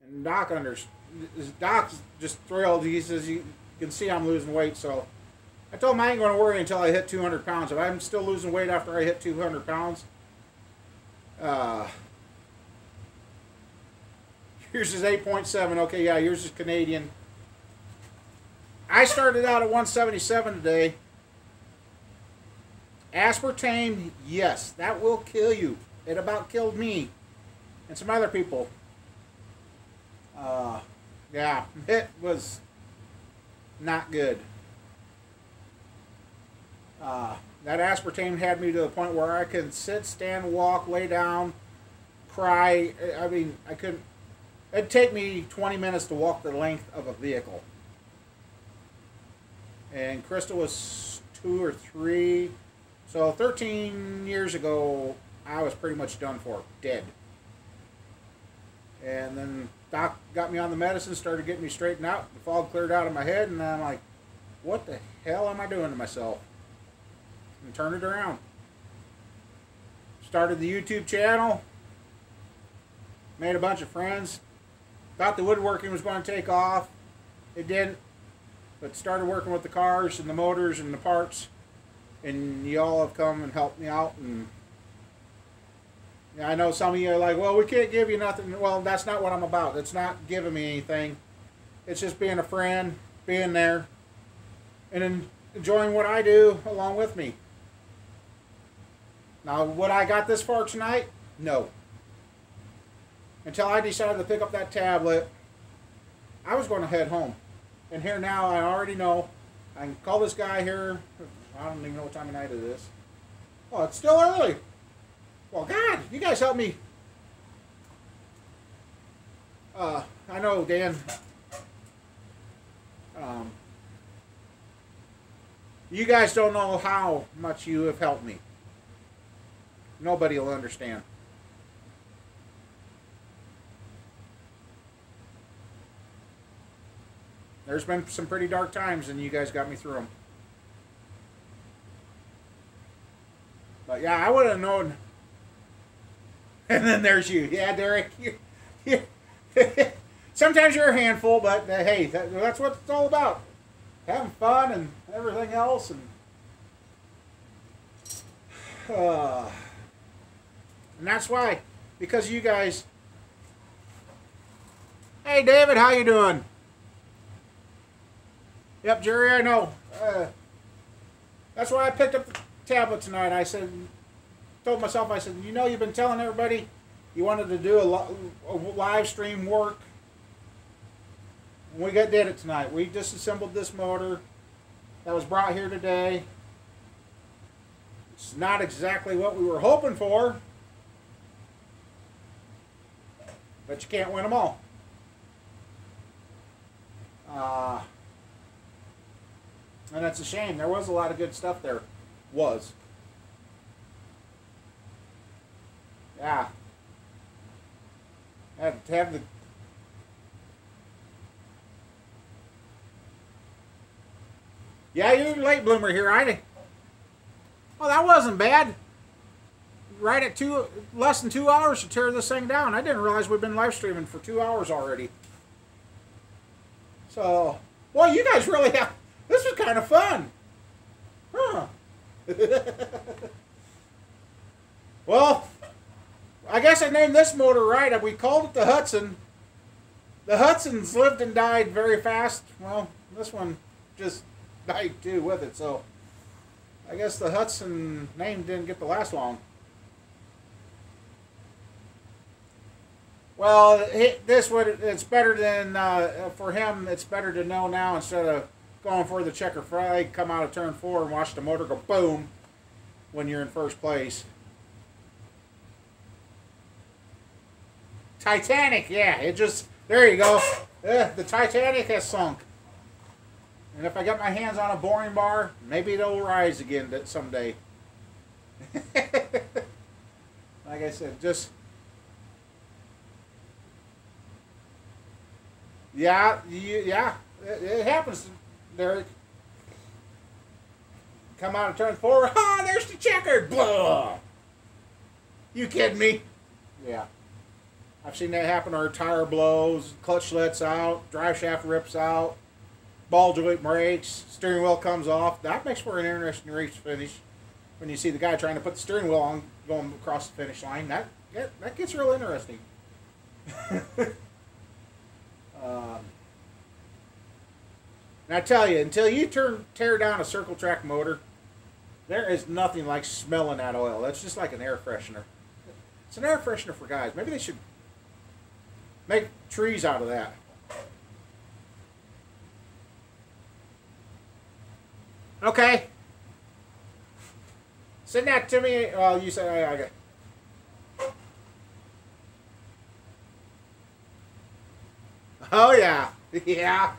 And Doc's just thrilled. He says you can see I'm losing weight. So I told him I ain't going to worry until I hit 200 pounds. If I'm still losing weight after I hit 200 pounds, yours is 8.7. Okay, yeah, yours is Canadian. I started out at 177 today. Aspartame, yes, that will kill you. It about killed me and some other people. Yeah, it was not good. That aspartame had me to the point where I could sit, stand, walk, lay down, cry. I mean, I couldn't. It'd take me 20 minutes to walk the length of a vehicle. And Krista was 2 or 3. So 13 years ago, I was pretty much done for, dead. And then Doc got me on the medicine, started getting me straightened out. The fog cleared out of my head, and I'm like, what the hell am I doing to myself? And turned it around. Started the YouTube channel. Made a bunch of friends. Thought the woodworking was going to take off. It didn't. But started working with the cars and the motors and the parts. And y'all have come and helped me out. And yeah, I know some of you are like, well, we can't give you nothing. Well, that's not what I'm about. It's not giving me anything. It's just being a friend, being there, and enjoying what I do along with me. Now, would I got this far tonight? No. Until I decided to pick up that tablet, I was going to head home. And here now, I already know. I can call this guy here. I don't even know what time of night it is. Oh, it's still early. Well, God, you guys help me. I know, Dan. You guys don't know how much you have helped me. Nobody will understand. There's been some pretty dark times, and you guys got me through them. But yeah, I would have known. And then there's you. Yeah, Derek. Sometimes you're a handful, but hey, that's what it's all about. Having fun and everything else. And that's why. Because you guys. Hey, David, how you doing? Yep, Jerry, I know. That's why I picked up the tablet tonight. I told myself, I said, you know, you've been telling everybody you wanted to do a live stream work. And we did it tonight. We disassembled this motor that was brought here today. It's not exactly what we were hoping for, but you can't win them all. And that's a shame. There was a lot of good stuff there. Was. Yeah. Had to have the... Yeah, you're a late bloomer here, well, that wasn't bad. Right at less than 2 hours to tear this thing down. I didn't realize we've been live streaming for 2 hours already. So, well, you guys really have... This was kind of fun. Huh. Well, I guess I named this motor right. We called it the Hudson. The Hudsons lived and died very fast. Well, this one just died too with it. So I guess the Hudson name didn't get to last long. Well, it's better than, for him, it's better to know now instead of going for the checker flag, come out of turn 4 and watch the motor go boom when you're in first place. Titanic, yeah, it just, there you go. The Titanic has sunk. And if I get my hands on a boring bar, maybe it'll rise again someday. Like I said, just... Yeah, it happens, Derek. come out and turn forward. Ah, there's the checker. Blah. You kidding me? Yeah. I've seen that happen. Our tire blows, clutch lets out, drive shaft rips out, ball joint breaks, steering wheel comes off. That makes for an interesting race finish. When you see the guy trying to put the steering wheel on, going across the finish line, that gets real interesting. And I tell you, until you tear down a circle track motor, there is nothing like smelling that oil. That's just like an air freshener. It's an air freshener for guys. Maybe they should make trees out of that. Okay. Send that to me. Well, you said I got. Oh yeah, yeah.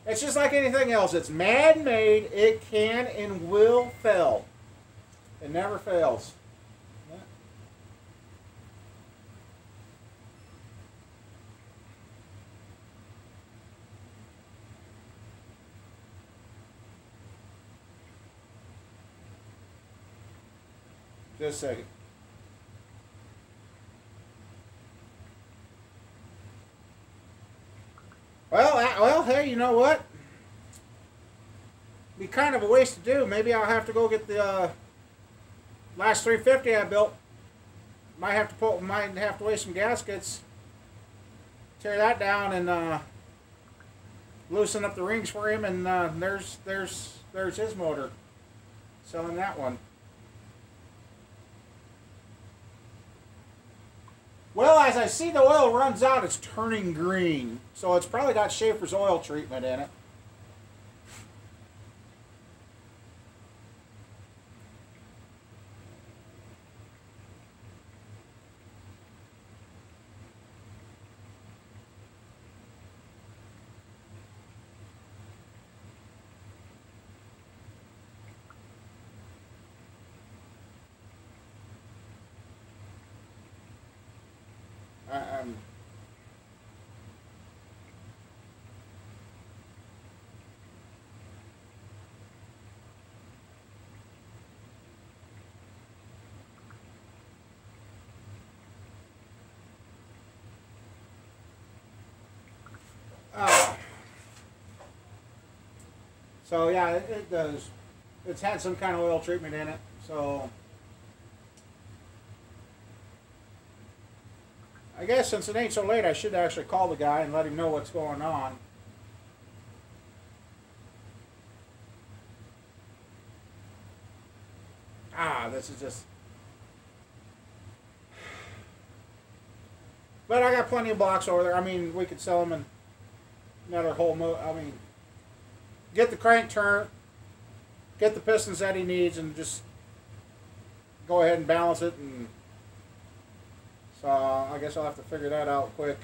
It's just like anything else. It's man-made. It can and will fail. It never fails. Just a second. Well, hey, you know what? Be kind of a waste to do. Maybe I'll have to go get the last 350 I built. Might have to weigh some gaskets. Tear that down and loosen up the rings for him, and there's his motor. Selling that one. Well, as I see the oil runs out, it's turning green. So it's probably got Schaefer's oil treatment in it. So yeah, it does. It's had some kind of oil treatment in it. So I guess since it ain't so late, I should actually call the guy and let him know what's going on. This is just... But I got plenty of blocks over there. I mean, we could sell them in another whole I mean, get the crank turn, get the pistons that he needs, and just go ahead and balance it. And so I guess I'll have to figure that out quick.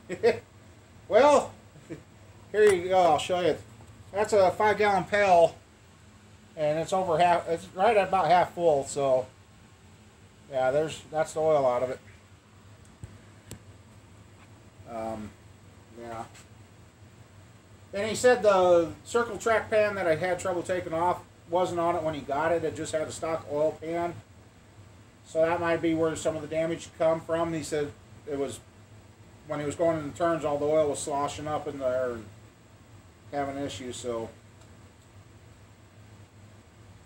And well, here you go. I'll show you. That's a 5-gallon pail, and it's over half. It's right at about half full. So yeah, that's the oil out of it. Yeah. And he said the circle track pan that I had trouble taking off wasn't on it when he got it. It just had a stock oil pan. So that might be where some of the damage come from. He said it was when he was going in the turns, all the oil was sloshing up in there and having issues. So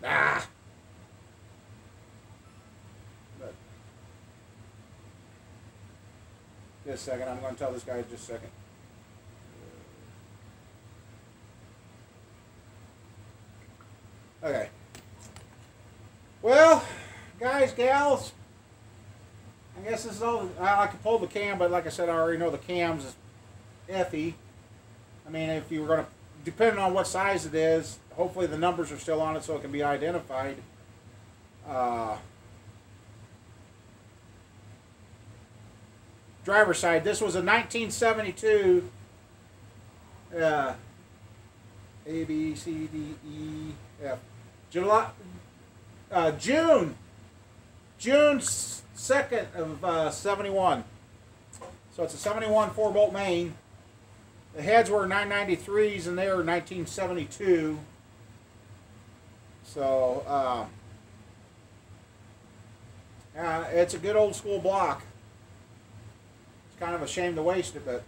but just a second, I'm going to tell this guy just a second. Okay. Well, guys, gals, I guess this is all. I could pull the cam, but like I said, I already know the cam's is iffy. I mean, if you were going to, depending on what size it is, hopefully the numbers are still on it so it can be identified. Driver's side, this was a 1972 A, B, C, D, E, F. June 2nd of 71. So it's a 71 4-bolt main. The heads were 993s and they were 1972. So, it's a good old school block. It's kind of a shame to waste it, but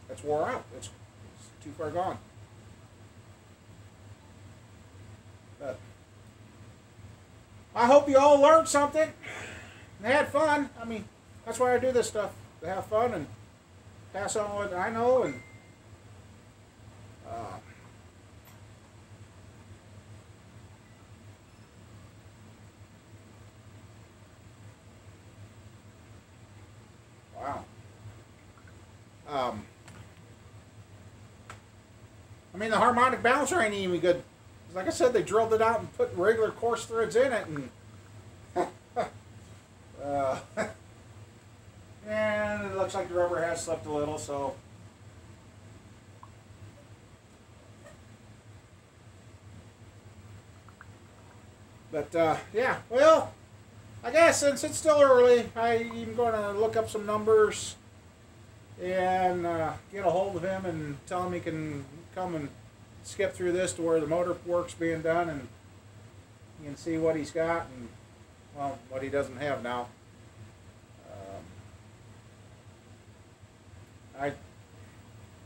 it's wore out. It's too far gone. But I hope you all learned something and had fun. I mean, that's why I do this stuff, to have fun and pass on what I know. And wow. I mean, the harmonic balancer ain't even good. Like I said, they drilled it out and put regular coarse threads in it, and and it looks like the rubber has slipped a little, so but yeah, well, I guess since it's still early, I'm going to look up some numbers and get a hold of him and tell him he can come and skip through this to where the motor work's being done, and you can see what he's got and, well, what he doesn't have now.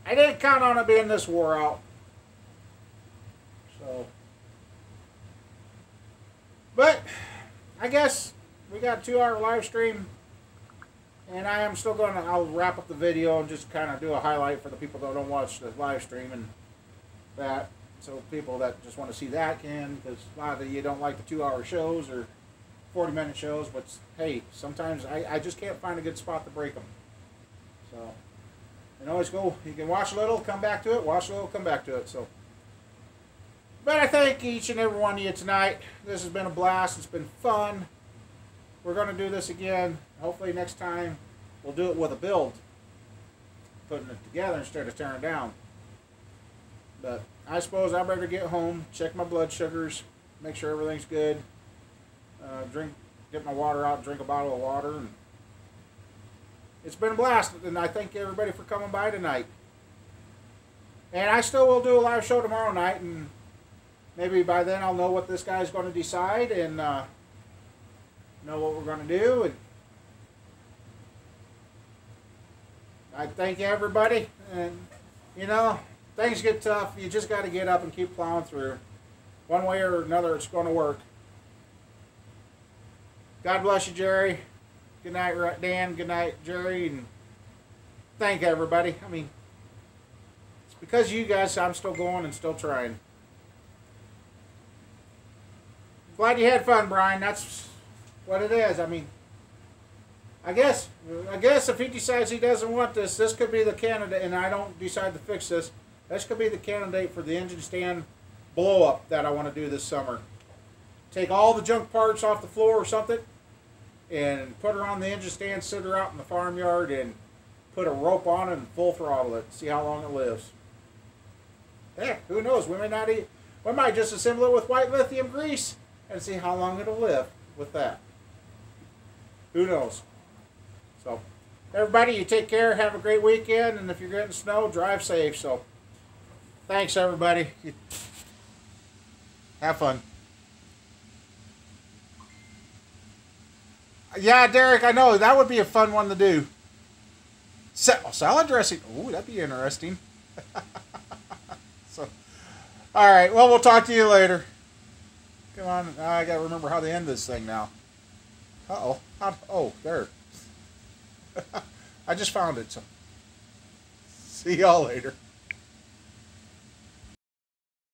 I didn't count on it being this wore out. So, but I guess we got a 2-hour live stream, and I am still going to, I'll wrap up the video and just kind of do a highlight for the people that don't watch the live stream and that, so people that just want to see that can, because a lot of you don't like the 2-hour shows or 40-minute shows, but hey, sometimes I just can't find a good spot to break them. So, you always go, you can watch a little, come back to it, watch a little, come back to it. So, but I thank each and every one of you tonight. This has been a blast. It's been fun. We're going to do this again. Hopefully next time we'll do it with a build, putting it together instead of tearing down. But I suppose I better get home, check my blood sugars, make sure everything's good, get my water out, drink a bottle of water, and it's been a blast. And I thank everybody for coming by tonight. And I still will do a live show tomorrow night, and maybe by then I'll know what this guy's going to decide and know what we're going to do. And I thank everybody, and you know, things get tough. You just got to get up and keep plowing through. One way or another, it's going to work. God bless you, Jerry. Good night, Dan. Good night, Jerry. And thank everybody. I mean, it's because of you guys I'm still going and still trying. Glad you had fun, Brian. That's what it is. I mean, I guess if he decides he doesn't want this, this could be the candidate, and I don't decide to fix this, this could be the candidate for the engine stand blow-up that I want to do this summer. Take all the junk parts off the floor or something, and put her on the engine stand, sit her out in the farmyard, and put a rope on it and full throttle it. See how long it lives. Heck, who knows? We might just assemble it with white lithium grease and see how long it'll live with that. Who knows? So, everybody, you take care. Have a great weekend, and if you're getting snow, drive safe. So, thanks, everybody. Have fun. Yeah, Derek, I know. That would be a fun one to do. Salad dressing. Ooh, that'd be interesting. So, all right. Well, we'll talk to you later. Come on. I got to remember how to end this thing now. Uh-oh. Oh, there. I just found it. So, see y'all later.